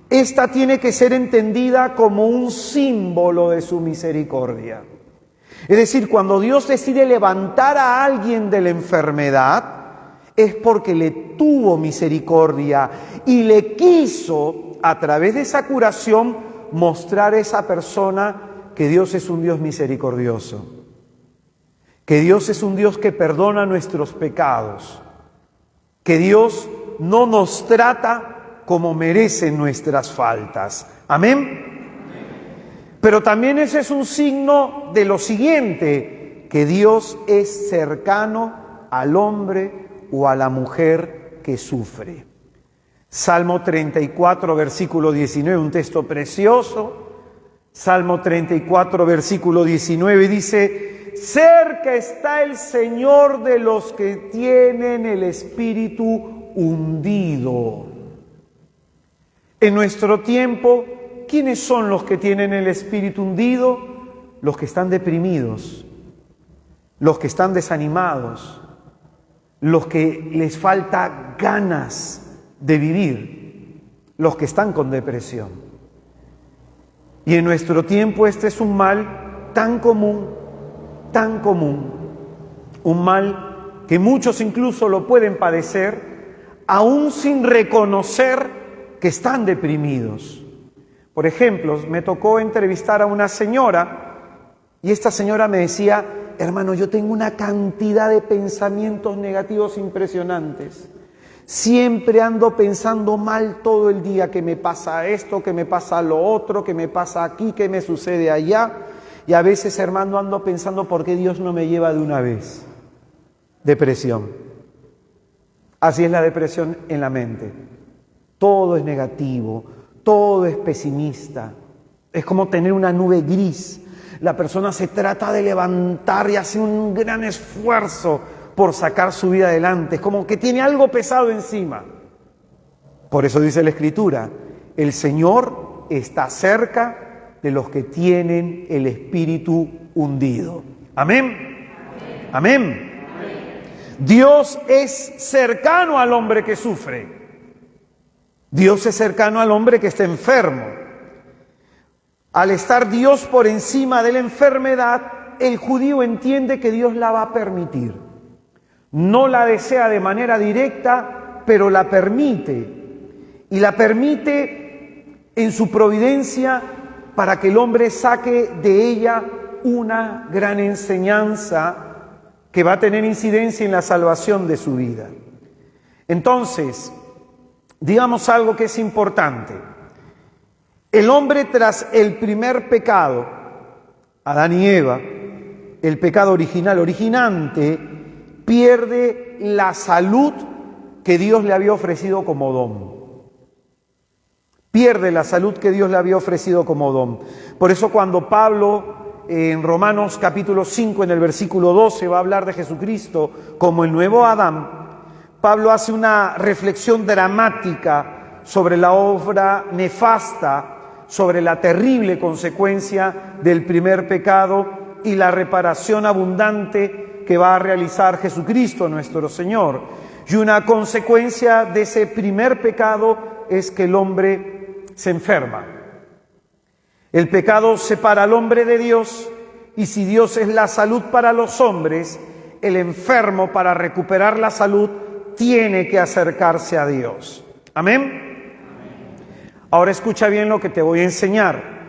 esta tiene que ser entendida como un símbolo de su misericordia. Es decir, cuando Dios decide levantar a alguien de la enfermedad, es porque le tuvo misericordia y le quiso, a través de esa curación, mostrar a esa persona que Dios es un Dios misericordioso, que Dios es un Dios que perdona nuestros pecados, que Dios no nos trata como merecen nuestras faltas. Amén. Pero también ese es un signo de lo siguiente: que Dios es cercano al hombre o a la mujer que sufre. Salmo 34, versículo 19, un texto precioso. Salmo 34, versículo 19 dice: cerca está el Señor de los que tienen el espíritu hundido. En nuestro tiempo, ¿quiénes son los que tienen el espíritu hundido? Los que están deprimidos, los que están desanimados, los que les falta ganas de vivir, los que están con depresión. Y en nuestro tiempo este es un mal tan común, un mal que muchos incluso lo pueden padecer aún sin reconocer que están deprimidos. Por ejemplo, me tocó entrevistar a una señora y esta señora me decía: hermano, yo tengo una cantidad de pensamientos negativos impresionantes. Siempre ando pensando mal todo el día, que me pasa esto, que me pasa lo otro, que me pasa aquí, que me sucede allá. Y a veces, hermano, ando pensando por qué Dios no me lleva de una vez. Depresión. Así es la depresión en la mente. Todo es negativo, todo es pesimista. Es como tener una nube gris. La persona se trata de levantar y hace un gran esfuerzo por sacar su vida adelante. Es como que tiene algo pesado encima. Por eso dice la Escritura: el Señor está cerca de los que tienen el espíritu hundido. Amén. Amén. Dios es cercano al hombre que sufre. Dios es cercano al hombre que está enfermo. Al estar Dios por encima de la enfermedad, el judío entiende que Dios la va a permitir. No la desea de manera directa, pero la permite. Y la permite en su providencia para que el hombre saque de ella una gran enseñanza que va a tener incidencia en la salvación de su vida. Entonces, digamos algo que es importante. El hombre, tras el primer pecado, Adán y Eva, el pecado originante, pierde la salud que Dios le había ofrecido como don. pierde la salud que Dios le había ofrecido como don. Por eso cuando Pablo en Romanos capítulo 5 en el versículo 12 va a hablar de Jesucristo como el nuevo Adán, Pablo hace una reflexión dramática sobre la obra nefasta, sobre la terrible consecuencia del primer pecado y la reparación abundante que va a realizar Jesucristo nuestro Señor. Y una consecuencia de ese primer pecado es que el hombre se enferma. El pecado separa al hombre de Dios, y si Dios es la salud para los hombres, el enfermo, para recuperar la salud, tiene que acercarse a Dios. ¿Amén? Ahora escucha bien lo que te voy a enseñar.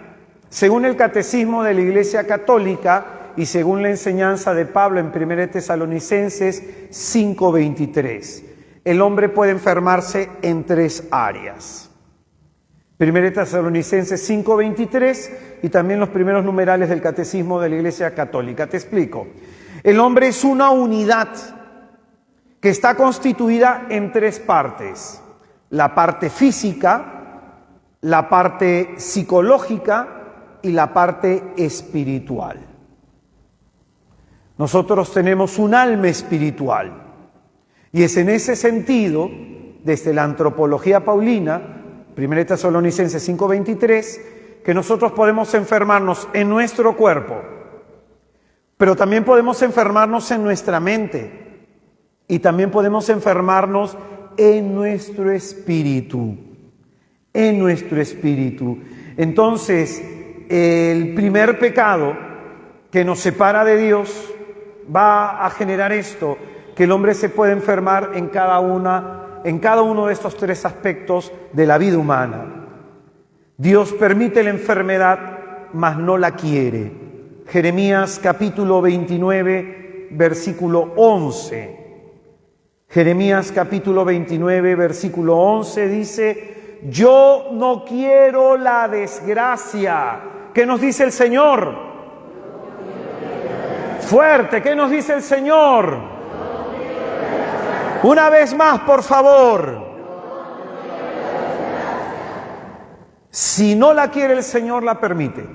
Según el Catecismo de la Iglesia Católica y según la enseñanza de Pablo en 1 Tesalonicenses 5:23, el hombre puede enfermarse en 3 áreas. 1 Tesalonicenses 5:23 y también los primeros numerales del Catecismo de la Iglesia Católica. Te explico. El hombre es una unidad que está constituida en 3 partes: la parte física, la parte psicológica y la parte espiritual. Nosotros tenemos un alma espiritual, y es en ese sentido, desde la antropología paulina, 1 Tesalonicenses 5:23, que nosotros podemos enfermarnos en nuestro cuerpo, pero también podemos enfermarnos en nuestra mente. Y también podemos enfermarnos en nuestro espíritu. En nuestro espíritu. Entonces, el primer pecado que nos separa de Dios va a generar esto, que el hombre se puede enfermar en cada uno de estos 3 aspectos de la vida humana. Dios permite la enfermedad, mas no la quiere. Jeremías capítulo 29, versículo 11. Jeremías capítulo 29, versículo 11 dice: yo no quiero la desgracia. ¿Qué nos dice el Señor? Fuerte, ¿qué nos dice el Señor? Una vez más, por favor. Si no la quiere el Señor, la permite.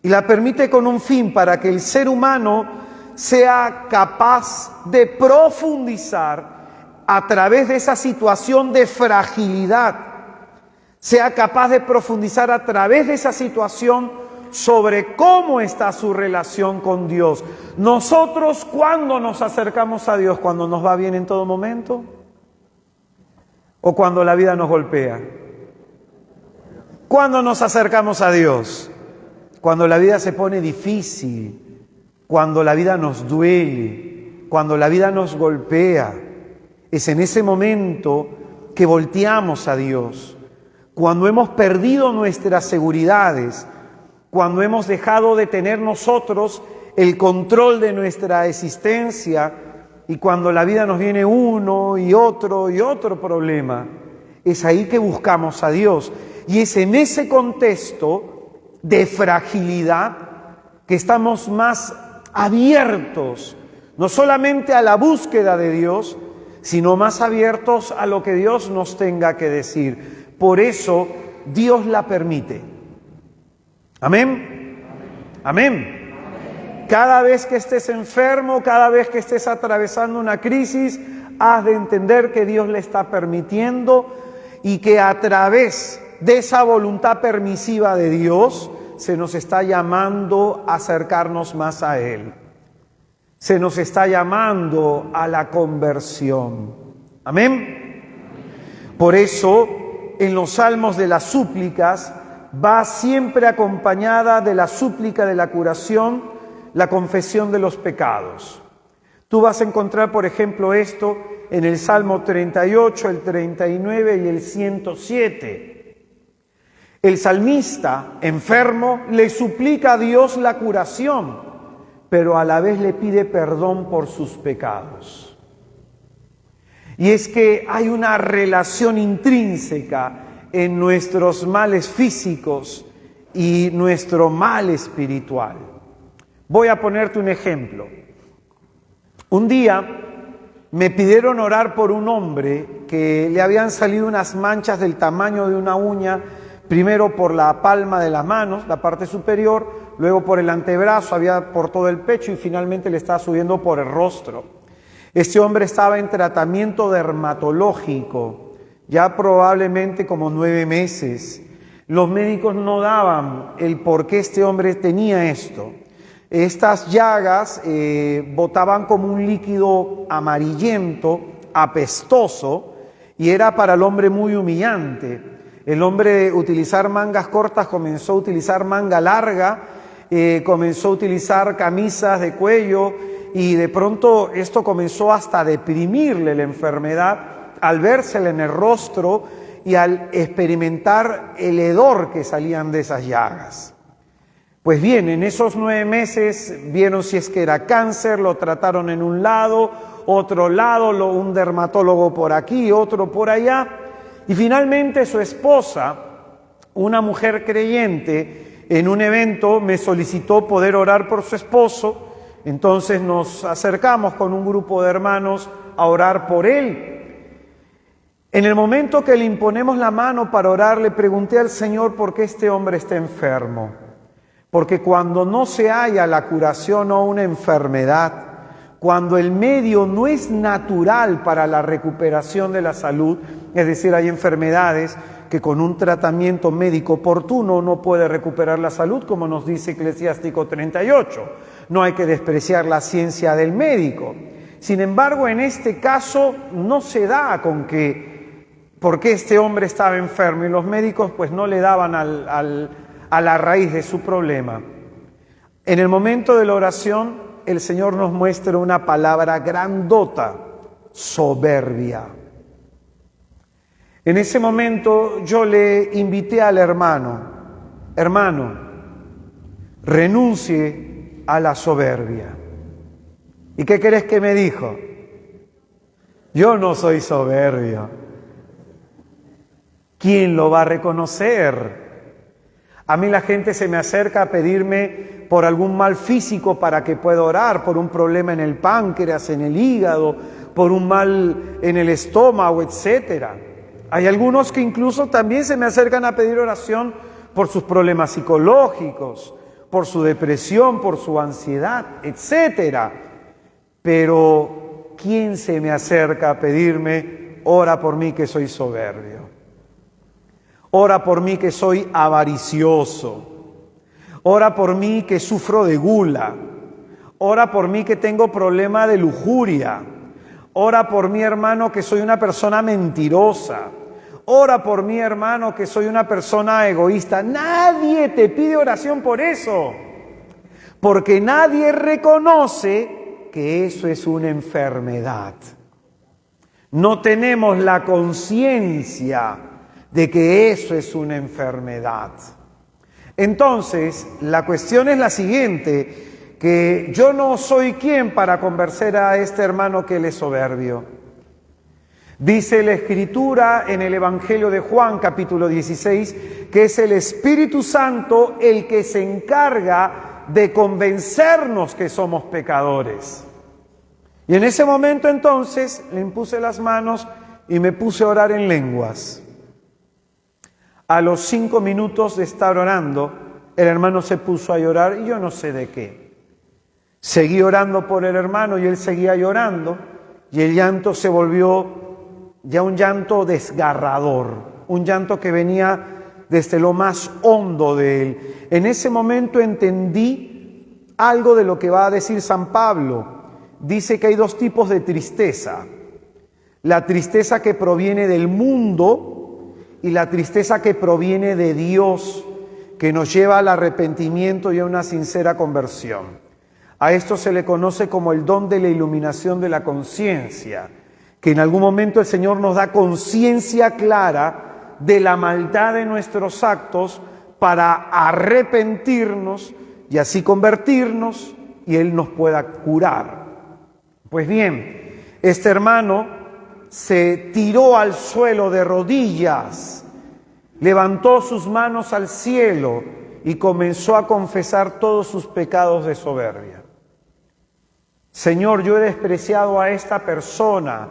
Y la permite con un fin, para que el ser humano sea capaz de profundizar a través de esa situación de fragilidad, sea capaz de profundizar a través de esa situación sobre cómo está su relación con Dios. Nosotros, ¿cuándo nos acercamos a Dios? ¿Cuando nos va bien en todo momento? ¿O cuando la vida nos golpea? ¿Cuándo nos acercamos a Dios? Cuando la vida se pone difícil, cuando la vida nos duele, cuando la vida nos golpea. Es en ese momento que volteamos a Dios, cuando hemos perdido nuestras seguridades, cuando hemos dejado de tener nosotros el control de nuestra existencia y cuando la vida nos viene uno y otro problema. Es ahí que buscamos a Dios, y es en ese contexto de fragilidad que estamos más abiertos, no solamente a la búsqueda de Dios, sino más abiertos a lo que Dios nos tenga que decir. Por eso Dios la permite. ¿Amén? Amén. Cada vez que estés enfermo, cada vez que estés atravesando una crisis, has de entender que Dios le está permitiendo, y que a través de esa voluntad permisiva de Dios se nos está llamando a acercarnos más a Él. Se nos está llamando a la conversión. ¿Amén? Por eso, en los salmos de las súplicas, va siempre acompañada de la súplica de la curación, la confesión de los pecados. Tú vas a encontrar, por ejemplo, esto en el Salmo 38, el 39 y el 107. El salmista, enfermo, le suplica a Dios la curación, pero a la vez le pide perdón por sus pecados. Y es que hay una relación intrínseca en nuestros males físicos y nuestro mal espiritual. Voy a ponerte un ejemplo. Un día me pidieron orar por un hombre que le habían salido unas manchas del tamaño de una uña primero por la palma de las manos, la parte superior, luego por el antebrazo, había por todo el pecho y finalmente le estaba subiendo por el rostro. Este hombre estaba en tratamiento dermatológico, ya probablemente como 9 meses. Los médicos no daban el por qué este hombre tenía esto. Estas llagas botaban como un líquido amarillento, apestoso, y era para el hombre muy humillante. El hombre de utilizar mangas cortas comenzó a utilizar manga larga, comenzó a utilizar camisas de cuello, y de pronto esto comenzó hasta a deprimirle la enfermedad al vérsela en el rostro y al experimentar el hedor que salían de esas llagas. Pues bien, en esos 9 meses vieron si es que era cáncer, lo trataron en un lado, otro lado, un dermatólogo por aquí, otro por allá, y finalmente su esposa, una mujer creyente, en un evento me solicitó poder orar por su esposo. Entonces nos acercamos con un grupo de hermanos a orar por él. En el momento que le imponemos la mano para orar, le pregunté al Señor por qué este hombre está enfermo. Porque cuando no se halla la curación o una enfermedad, cuando el medio no es natural para la recuperación de la salud, es decir, hay enfermedades que con un tratamiento médico oportuno no puede recuperar la salud, como nos dice Eclesiástico 38. No hay que despreciar la ciencia del médico. Sin embargo, en este caso no se da con por qué este hombre estaba enfermo, y los médicos pues no le daban a la raíz de su problema. En el momento de la oración, el Señor nos muestra una palabra grandota: soberbia. En ese momento yo le invité al hermano, renuncie a la soberbia. ¿Y qué crees que me dijo? Yo no soy soberbio. ¿Quién lo va a reconocer? A mí la gente se me acerca a pedirme por algún mal físico para que pueda orar, por un problema en el páncreas, en el hígado, por un mal en el estómago, etcétera. Hay algunos que incluso también se me acercan a pedir oración por sus problemas psicológicos, por su depresión, por su ansiedad, etcétera. Pero ¿quién se me acerca a pedirme, ora por mí que soy soberbio? Ora por mí que soy avaricioso. Ora por mí que sufro de gula. Ora por mí que tengo problema de lujuria. Ora por mí, hermano, que soy una persona mentirosa. Ora por mí, hermano, que soy una persona egoísta. Nadie te pide oración por eso, porque nadie reconoce que eso es una enfermedad. No tenemos la conciencia de que eso es una enfermedad. Entonces, la cuestión es la siguiente, que yo no soy quien para convencer a este hermano que él es soberbio. Dice la Escritura en el Evangelio de Juan, capítulo 16, que es el Espíritu Santo el que se encarga de convencernos que somos pecadores. Y en ese momento entonces le impuse las manos y me puse a orar en lenguas. A los 5 minutos de estar orando, el hermano se puso a llorar y yo no sé de qué. Seguí orando por el hermano y él seguía llorando, y el llanto se volvió ya un llanto desgarrador, un llanto que venía desde lo más hondo de él. En ese momento entendí algo de lo que va a decir San Pablo. Dice que hay 2 tipos de tristeza: la tristeza que proviene del mundo y la tristeza que proviene de Dios, que nos lleva al arrepentimiento y a una sincera conversión. A esto se le conoce como el don de la iluminación de la conciencia, que en algún momento el Señor nos da conciencia clara de la maldad de nuestros actos para arrepentirnos y así convertirnos y Él nos pueda curar. Pues bien, este hermano se tiró al suelo de rodillas, levantó sus manos al cielo y comenzó a confesar todos sus pecados de soberbia. Señor, yo he despreciado a esta persona,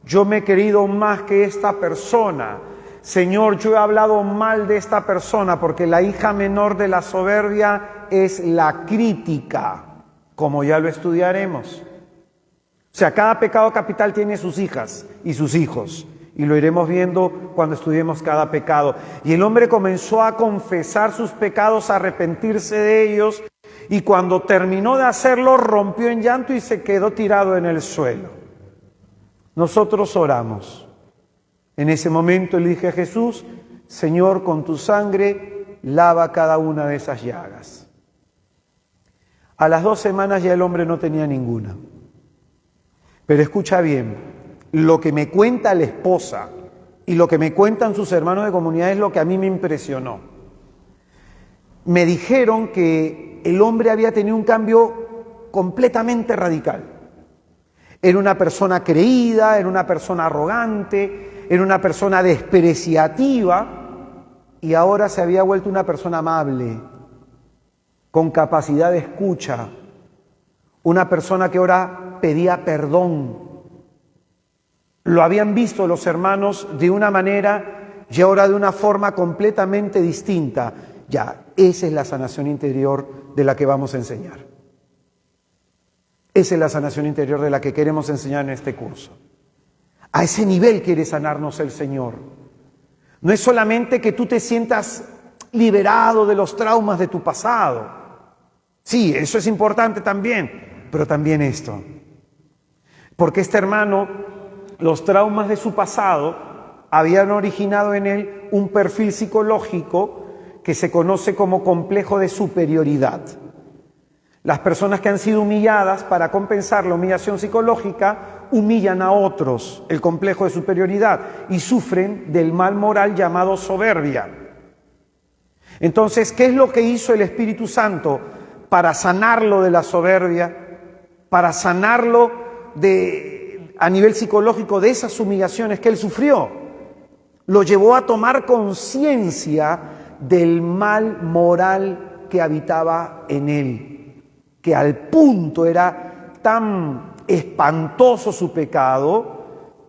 yo me he querido más que esta persona, Señor, yo he hablado mal de esta persona, porque la hija menor de la soberbia es la crítica, como ya lo estudiaremos. O sea, cada pecado capital tiene sus hijas y sus hijos, y lo iremos viendo cuando estudiemos cada pecado. Y el hombre comenzó a confesar sus pecados, a arrepentirse de ellos, y cuando terminó de hacerlo, rompió en llanto y se quedó tirado en el suelo. Nosotros oramos. En ese momento le dije a Jesús: Señor, con tu sangre lava cada una de esas llagas. A las 2 semanas ya el hombre no tenía ninguna. Pero escucha bien, lo que me cuenta la esposa y lo que me cuentan sus hermanos de comunidad es lo que a mí me impresionó. Me dijeron que el hombre había tenido un cambio completamente radical. Era una persona creída, era una persona arrogante, era una persona despreciativa, y ahora se había vuelto una persona amable, con capacidad de escucha, una persona que ahora pedía perdón. Lo habían visto los hermanos de una manera y ahora de una forma completamente distinta. Ya, esa es la sanación interior de la que vamos a enseñar. Esa es la sanación interior de la que queremos enseñar en este curso. A ese nivel quiere sanarnos el Señor. No es solamente que tú te sientas liberado de los traumas de tu pasado. Sí, eso es importante también, pero también esto. Porque este hermano, los traumas de su pasado habían originado en él un perfil psicológico que se conoce como complejo de superioridad. Las personas que han sido humilladas, para compensar la humillación psicológica, humillan a otros, el complejo de superioridad, y sufren del mal moral llamado soberbia. Entonces, ¿qué es lo que hizo el Espíritu Santo para sanarlo de la soberbia, para sanarlo a nivel psicológico de esas humillaciones que él sufrió? Lo llevó a tomar conciencia del mal moral que habitaba en él, que al punto era tan espantoso su pecado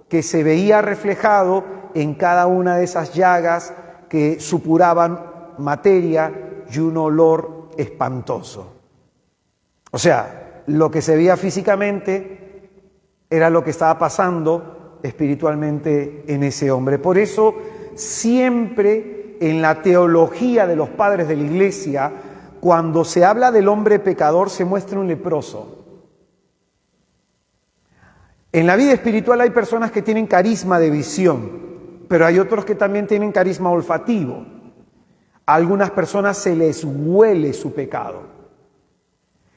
que se veía reflejado en cada una de esas llagas que supuraban materia y un olor espantoso. O sea, lo que se veía físicamente era lo que estaba pasando espiritualmente en ese hombre. Por eso, siempre en la teología de los padres de la Iglesia, cuando se habla del hombre pecador, se muestra un leproso. En la vida espiritual hay personas que tienen carisma de visión, pero hay otros que también tienen carisma olfativo. A algunas personas se les huele su pecado.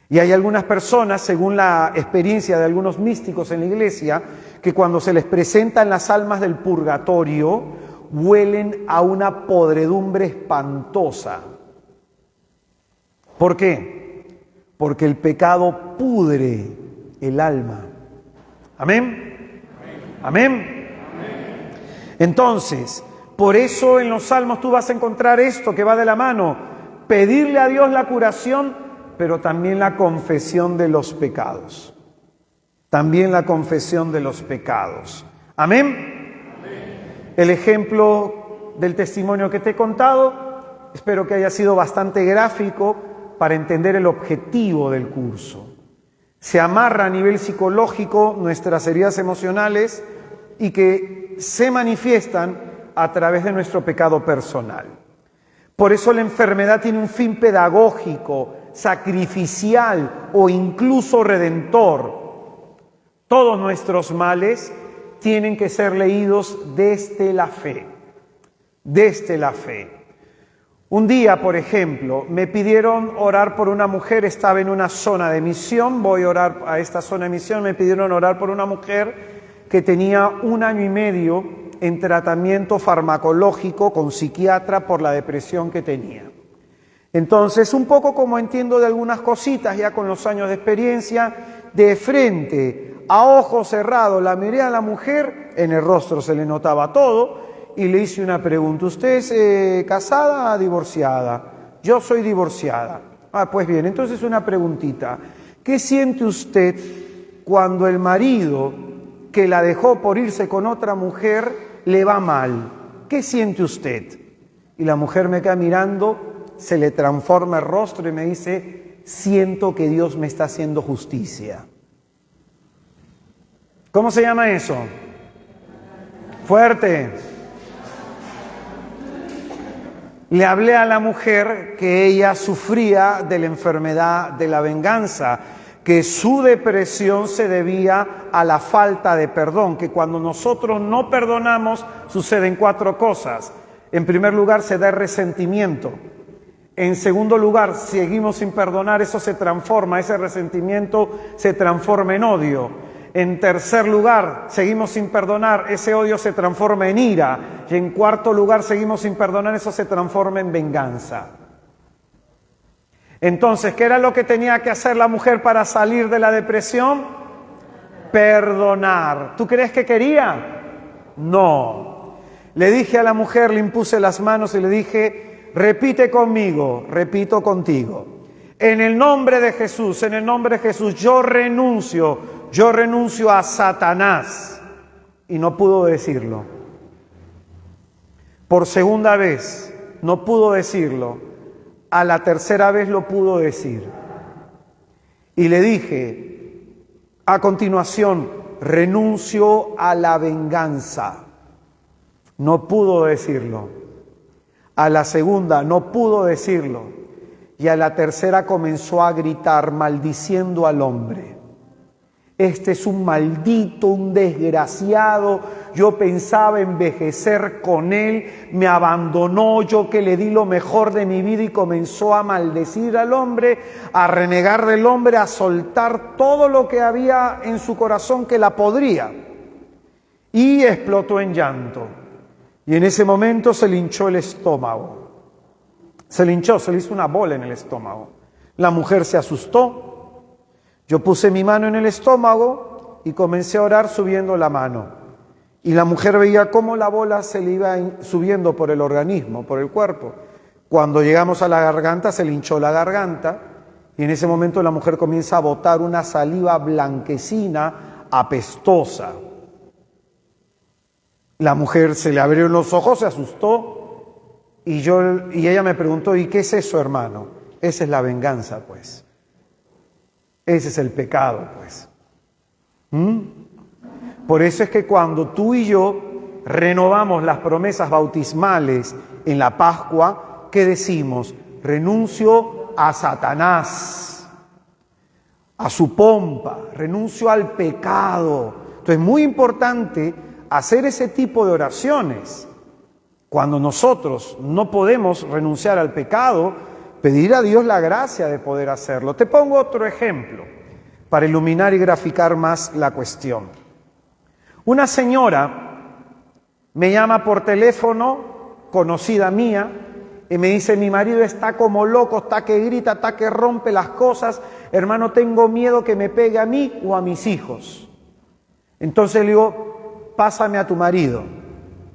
Y hay algunas personas, según la experiencia de algunos místicos en la Iglesia, que cuando se les presentan las almas del purgatorio, huelen a una podredumbre espantosa. ¿Por qué? Porque el pecado pudre el alma. ¿Amén? ¿Amén? Entonces, por eso en los Salmos tú vas a encontrar esto que va de la mano: pedirle a Dios la curación, pero también la confesión de los pecados. También la confesión de los pecados. ¿Amén? El ejemplo del testimonio que te he contado, espero que haya sido bastante gráfico para entender el objetivo del curso. Se amarra a nivel psicológico nuestras heridas emocionales y que se manifiestan a través de nuestro pecado personal. Por eso la enfermedad tiene un fin pedagógico, sacrificial o incluso redentor. Todos nuestros males tienen que ser leídos desde la fe. Desde la fe. Un día, por ejemplo, me pidieron orar por una mujer, estaba en una zona de misión, voy a orar a esta zona de misión, me pidieron orar por una mujer que tenía 1 año y medio en tratamiento farmacológico con psiquiatra por la depresión que tenía. Entonces, un poco como entiendo de algunas cositas ya con los años de experiencia, de frente, a ojos cerrados, la miré a la mujer, en el rostro se le notaba todo, y le hice una pregunta: ¿usted es casada o divorciada? Yo soy divorciada. Ah, pues bien, entonces una preguntita. ¿Qué siente usted cuando el marido que la dejó por irse con otra mujer le va mal? ¿qué siente usted? Y la mujer me queda mirando, se le transforma el rostro y me dice, siento que Dios me está haciendo justicia. ¿Cómo se llama eso? Fuerte. Le hablé a la mujer que ella sufría de la enfermedad de la venganza, que su depresión se debía a la falta de perdón, que cuando nosotros no perdonamos suceden 4 cosas. En primer lugar, se da resentimiento. En segundo lugar, seguimos sin perdonar, eso se transforma, ese resentimiento se transforma en odio. En tercer lugar, seguimos sin perdonar, ese odio se transforma en ira. Y en cuarto lugar, seguimos sin perdonar, eso se transforma en venganza. Entonces, ¿qué era lo que tenía que hacer la mujer para salir de la depresión? Perdonar. ¿Tú crees que quería? No. Le dije a la mujer, le impuse las manos y le dije, repite conmigo, repito contigo. En el nombre de Jesús, en el nombre de Jesús, yo renuncio a Satanás. Y no pudo decirlo. Por segunda vez, no pudo decirlo. A la tercera vez lo pudo decir. Y le dije, a continuación, renuncio a la venganza. No pudo decirlo. A la segunda, no pudo decirlo. Y a la tercera comenzó a gritar, maldiciendo al hombre. Este es un maldito, un desgraciado. Yo pensaba envejecer con él, me abandonó, yo que le di lo mejor de mi vida, y comenzó a maldecir al hombre, a renegar del hombre, a soltar todo lo que había en su corazón que la podría. Y explotó en llanto. Y en ese momento se le hinchó el estómago. Se le hizo una bola en el estómago. La mujer se asustó. Yo puse mi mano en el estómago y comencé a orar subiendo la mano. Y la mujer veía cómo la bola se le iba subiendo por el organismo, por el cuerpo. Cuando llegamos a la garganta, se le hinchó la garganta. Y en ese momento la mujer comienza a botar una saliva blanquecina, apestosa. La mujer se le abrieron los ojos, se asustó. Y ella me preguntó, ¿y qué es eso, hermano? Esa es la venganza, pues. Ese es el pecado, pues. Por eso es que cuando tú y yo renovamos las promesas bautismales en la Pascua, ¿qué decimos? Renuncio a Satanás, a su pompa, renuncio al pecado. Entonces es muy importante hacer ese tipo de oraciones. Cuando nosotros no podemos renunciar al pecado, pedir a Dios la gracia de poder hacerlo. Te pongo otro ejemplo para iluminar y graficar más la cuestión. Una señora me llama por teléfono, conocida mía, y me dice, mi marido está como loco, está que grita, está que rompe las cosas, hermano, tengo miedo que me pegue a mí o a mis hijos. Entonces le digo, pásame a tu marido.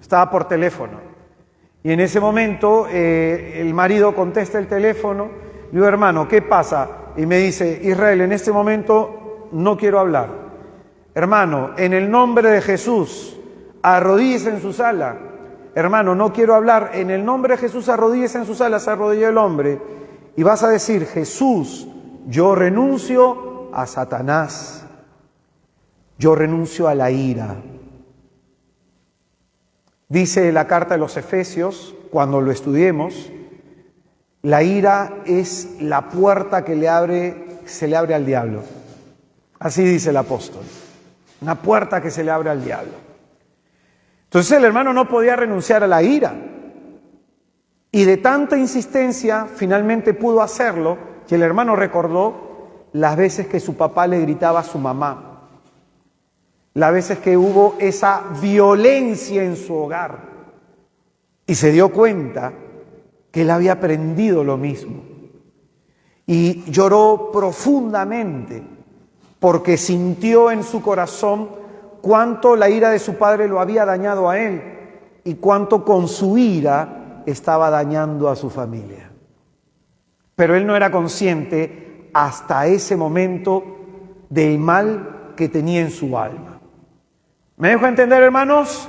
Estaba por teléfono. Y en ese momento el marido contesta el teléfono, le digo, hermano, ¿qué pasa? Y me dice, Israel, en este momento no quiero hablar. Hermano, en el nombre de Jesús, arrodíllese en su sala. Hermano, no quiero hablar. En el nombre de Jesús, arrodíllese en su sala. Se arrodilló el hombre. Y vas a decir, Jesús, yo renuncio a Satanás. Yo renuncio a la ira. Dice la carta de los Efesios, cuando lo estudiemos, la ira es la puerta que se le abre al diablo. Así dice el apóstol. Una puerta que se le abre al diablo. Entonces el hermano no podía renunciar a la ira. Y de tanta insistencia, finalmente pudo hacerlo. Y el hermano recordó las veces que su papá le gritaba a su mamá. Las veces que hubo esa violencia en su hogar. Y se dio cuenta que él había aprendido lo mismo. Y lloró profundamente porque sintió en su corazón cuánto la ira de su padre lo había dañado a él y cuánto con su ira estaba dañando a su familia. Pero él no era consciente hasta ese momento del mal que tenía en su alma. ¿Me dejo entender, hermanos?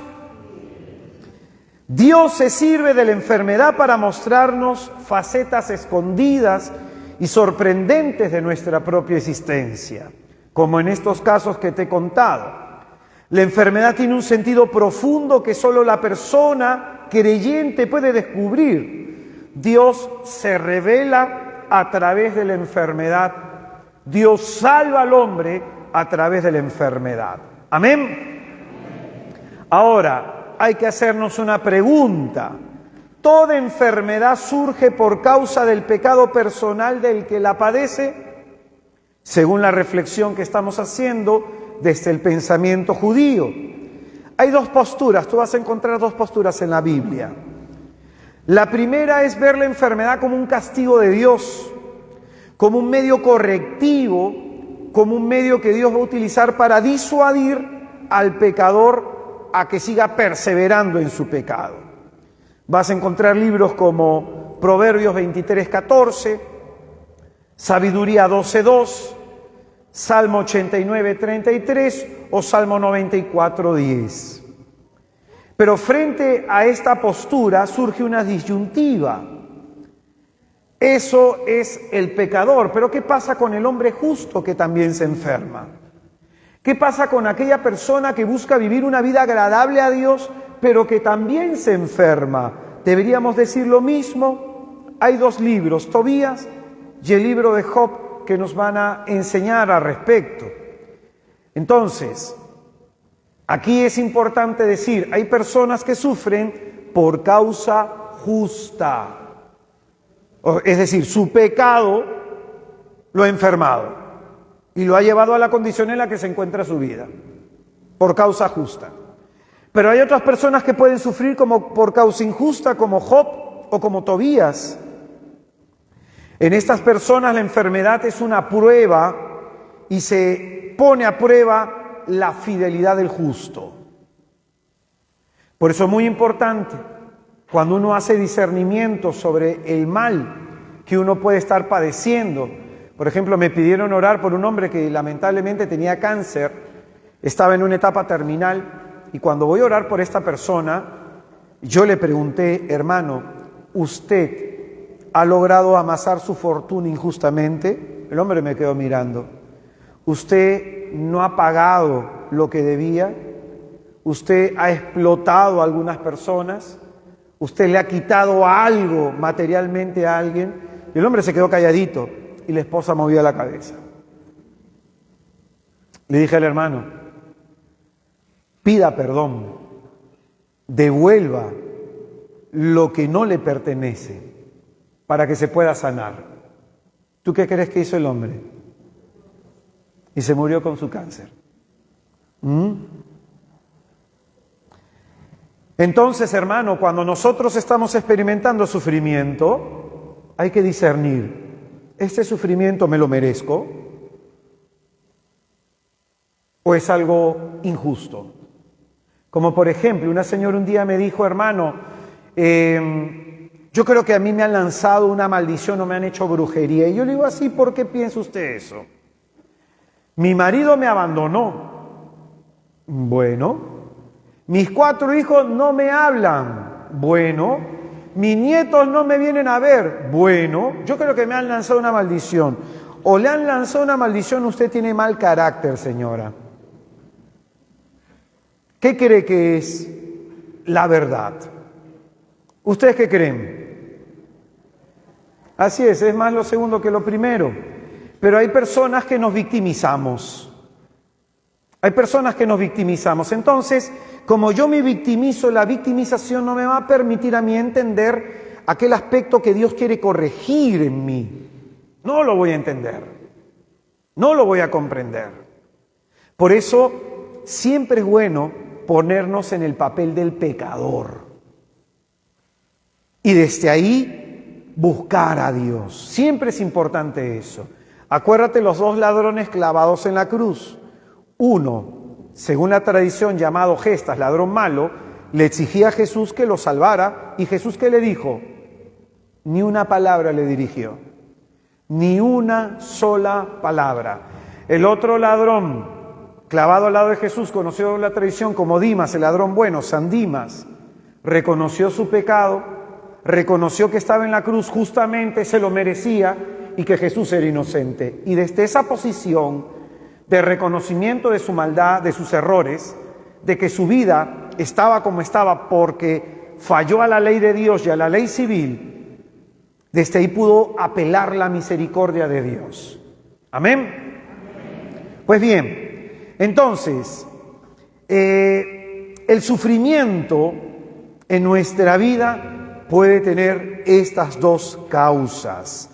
Dios se sirve de la enfermedad para mostrarnos facetas escondidas y sorprendentes de nuestra propia existencia, como en estos casos que te he contado. La enfermedad tiene un sentido profundo que solo la persona creyente puede descubrir. Dios se revela a través de la enfermedad. Dios salva al hombre a través de la enfermedad. Amén. Ahora, hay que hacernos una pregunta. ¿Toda enfermedad surge por causa del pecado personal del que la padece? Según la reflexión que estamos haciendo desde el pensamiento judío. Hay dos posturas, tú vas a encontrar dos posturas en la Biblia. La primera es ver la enfermedad como un castigo de Dios, como un medio correctivo, como un medio que Dios va a utilizar para disuadir al pecador a que siga perseverando en su pecado. Vas a encontrar libros como Proverbios 23:14, Sabiduría 12:2, Salmo 89:33 o Salmo 94:10. Pero frente a esta postura surge una disyuntiva. Eso es el pecador, pero ¿qué pasa con el hombre justo que también se enferma? ¿Qué pasa con aquella persona que busca vivir una vida agradable a Dios, pero que también se enferma? ¿Deberíamos decir lo mismo? Hay dos libros, Tobías y el libro de Job, que nos van a enseñar al respecto. Entonces, aquí es importante decir, hay personas que sufren por causa justa. Es decir, su pecado lo ha enfermado y lo ha llevado a la condición en la que se encuentra su vida, por causa justa. Pero hay otras personas que pueden sufrir por causa injusta, como Job o como Tobías. En estas personas la enfermedad es una prueba y se pone a prueba la fidelidad del justo. Por eso es muy importante, cuando uno hace discernimiento sobre el mal que uno puede estar padeciendo. Por ejemplo, me pidieron orar por un hombre que lamentablemente tenía cáncer, estaba en una etapa terminal, y cuando voy a orar por esta persona, yo le pregunté, hermano, ¿usted ha logrado amasar su fortuna injustamente? El hombre me quedó mirando. ¿Usted no ha pagado lo que debía? ¿Usted ha explotado a algunas personas? ¿Usted le ha quitado algo materialmente a alguien? Y el hombre se quedó calladito y la esposa movía la cabeza. Le dije al hermano, pida perdón, devuelva lo que no le pertenece para que se pueda sanar. ¿Tú qué crees que hizo el hombre? Y se murió con su cáncer. Entonces, hermano, cuando nosotros estamos experimentando sufrimiento, hay que discernir, ¿este sufrimiento me lo merezco? ¿O es algo injusto? Como por ejemplo, una señora un día me dijo, hermano, yo creo que a mí me han lanzado una maldición o me han hecho brujería. Y yo le digo, así, ¿por qué piensa usted eso? Mi marido me abandonó. Bueno. Mis 4 hijos no me hablan. Bueno. Mis nietos no me vienen a ver. Bueno. Yo creo que me han lanzado una maldición. O le han lanzado una maldición, usted tiene mal carácter, señora. ¿Qué cree que es la verdad? ¿Ustedes qué creen? Así es más lo segundo que lo primero. Pero hay personas que nos victimizamos. Hay personas que nos victimizamos. Entonces, como yo me victimizo, la victimización no me va a permitir a mí entender aquel aspecto que Dios quiere corregir en mí. No lo voy a entender. No lo voy a comprender. Por eso, siempre es bueno ponernos en el papel del pecador. Y desde ahí buscar a Dios. Siempre es importante eso. Acuérdate los 2 ladrones clavados en la cruz. Uno, según la tradición llamado Gestas, ladrón malo, le exigía a Jesús que lo salvara. ¿Y Jesús qué le dijo? Ni una palabra le dirigió. Ni una sola palabra. El otro ladrón clavado al lado de Jesús, conocido en la tradición como Dimas, el ladrón bueno, San Dimas, reconoció su pecado, reconoció que estaba en la cruz, justamente se lo merecía y que Jesús era inocente. Y desde esa posición de reconocimiento de su maldad, de sus errores, de que su vida estaba como estaba porque falló a la ley de Dios y a la ley civil, desde ahí pudo apelar la misericordia de Dios. ¿Amén? Pues bien, entonces, el sufrimiento en nuestra vida puede tener estas dos causas.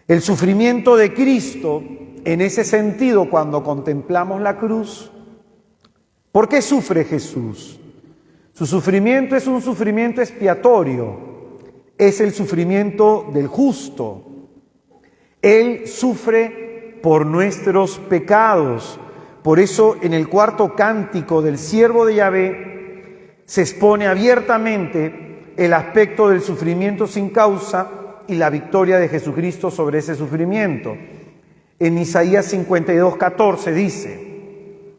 El sufrimiento de Cristo, en ese sentido, cuando contemplamos la cruz. ¿Por qué sufre Jesús? Su sufrimiento es un sufrimiento expiatorio, es el sufrimiento del justo. Él sufre por nuestros pecados. Por eso en el cuarto cántico del siervo de Yahvé se expone abiertamente el aspecto del sufrimiento sin causa y la victoria de Jesucristo sobre ese sufrimiento. En Isaías 52:14 dice: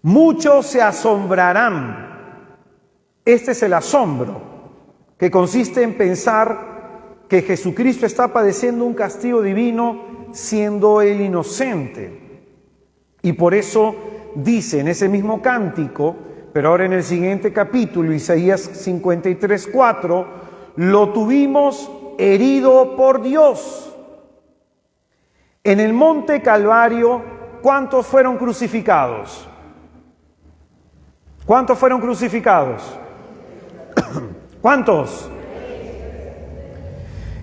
muchos se asombrarán. Este es el asombro, que consiste en pensar que Jesucristo está padeciendo un castigo divino siendo Él inocente. Y por eso dice en ese mismo cántico, pero ahora en el siguiente capítulo, Isaías 53:4, lo tuvimos herido por Dios. En el monte Calvario, ¿cuántos fueron crucificados? ¿Cuántos fueron crucificados? ¿Cuántos?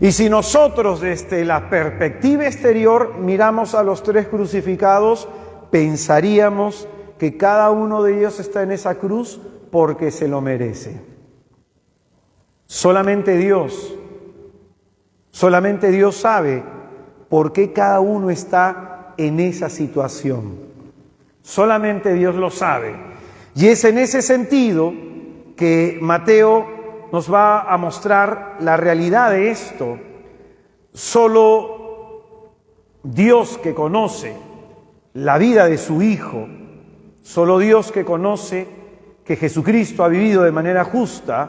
Y si nosotros desde la perspectiva exterior miramos a los tres crucificados, pensaríamos que cada uno de ellos está en esa cruz porque se lo merece. Solamente Dios sabe por qué cada uno está en esa situación. Solamente Dios lo sabe. Y es en ese sentido que Mateo nos va a mostrar la realidad de esto. Solo Dios, que conoce la vida de su Hijo, solo Dios, que conoce que Jesucristo ha vivido de manera justa,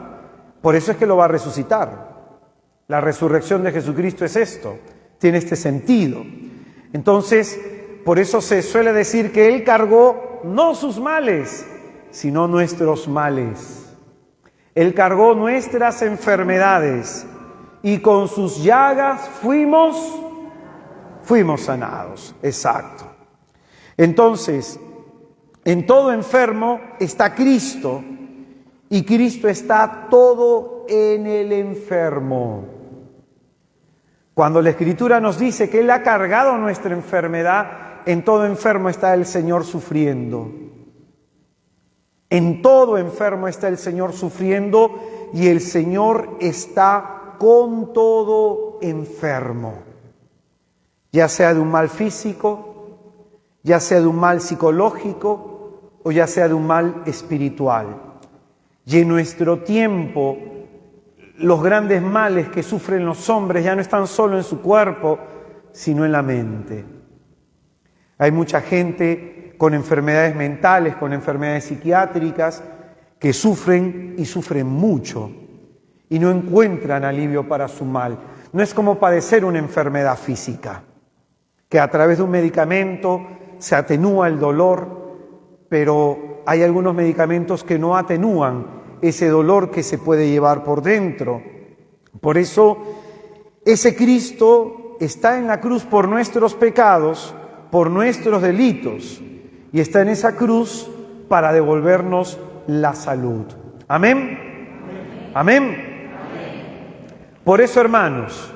por eso es que lo va a resucitar. La resurrección de Jesucristo es esto, tiene este sentido. Entonces, por eso se suele decir que Él cargó no sus males, sino nuestros males. Él cargó nuestras enfermedades y con sus llagas fuimos sanados. Exacto. Entonces, en todo enfermo está Cristo y Cristo está todo en el enfermo. Cuando la Escritura nos dice que Él ha cargado nuestra enfermedad, en todo enfermo está el Señor sufriendo. En todo enfermo está el Señor sufriendo y el Señor está con todo enfermo. Ya sea de un mal físico, ya sea de un mal psicológico o ya sea de un mal espiritual. Y en nuestro tiempo, los grandes males que sufren los hombres ya no están solo en su cuerpo, sino en la mente. Hay mucha gente con enfermedades mentales, con enfermedades psiquiátricas, que sufren y sufren mucho y no encuentran alivio para su mal. No es como padecer una enfermedad física, que a través de un medicamento se atenúa el dolor, pero hay algunos medicamentos que no atenúan ese dolor que se puede llevar por dentro. Por eso, ese Cristo está en la cruz por nuestros pecados, por nuestros delitos, y está en esa cruz para devolvernos la salud. ¿Amén? ¿Amén? Por eso, hermanos,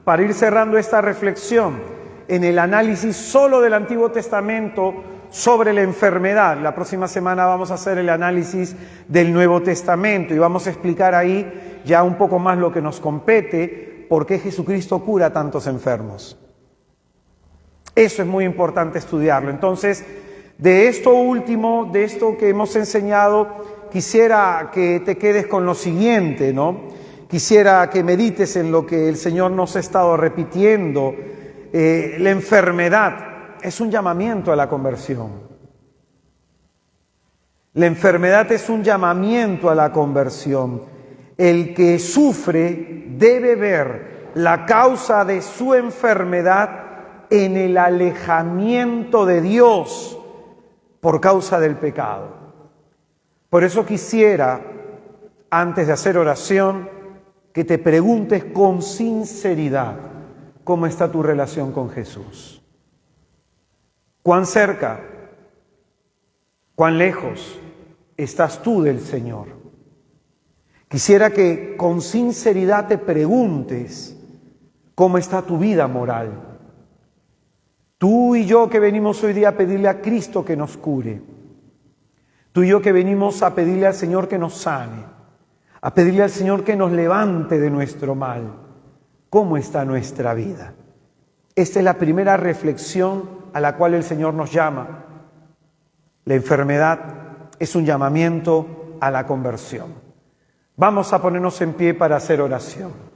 para ir cerrando esta reflexión, en el análisis solo del Antiguo Testamento sobre la enfermedad, la próxima semana vamos a hacer el análisis del Nuevo Testamento y vamos a explicar ahí ya un poco más lo que nos compete, por qué Jesucristo cura a tantos enfermos. Eso es muy importante estudiarlo. Entonces, de esto último, de esto que hemos enseñado, quisiera que te quedes con lo siguiente, ¿no? Quisiera que medites en lo que el Señor nos ha estado repitiendo. La enfermedad es un llamamiento a la conversión. La enfermedad es un llamamiento a la conversión. El que sufre debe ver la causa de su enfermedad en el alejamiento de Dios por causa del pecado. Por eso quisiera, antes de hacer oración, que te preguntes con sinceridad cómo está tu relación con Jesús. ¿Cuán cerca, cuán lejos estás tú del Señor? Quisiera que con sinceridad te preguntes cómo está tu vida moral. Tú y yo que venimos hoy día a pedirle a Cristo que nos cure. Tú y yo que venimos a pedirle al Señor que nos sane, a pedirle al Señor que nos levante de nuestro mal. ¿Cómo está nuestra vida? Esta es la primera reflexión a la cual el Señor nos llama. La enfermedad es un llamamiento a la conversión. Vamos a ponernos en pie para hacer oración.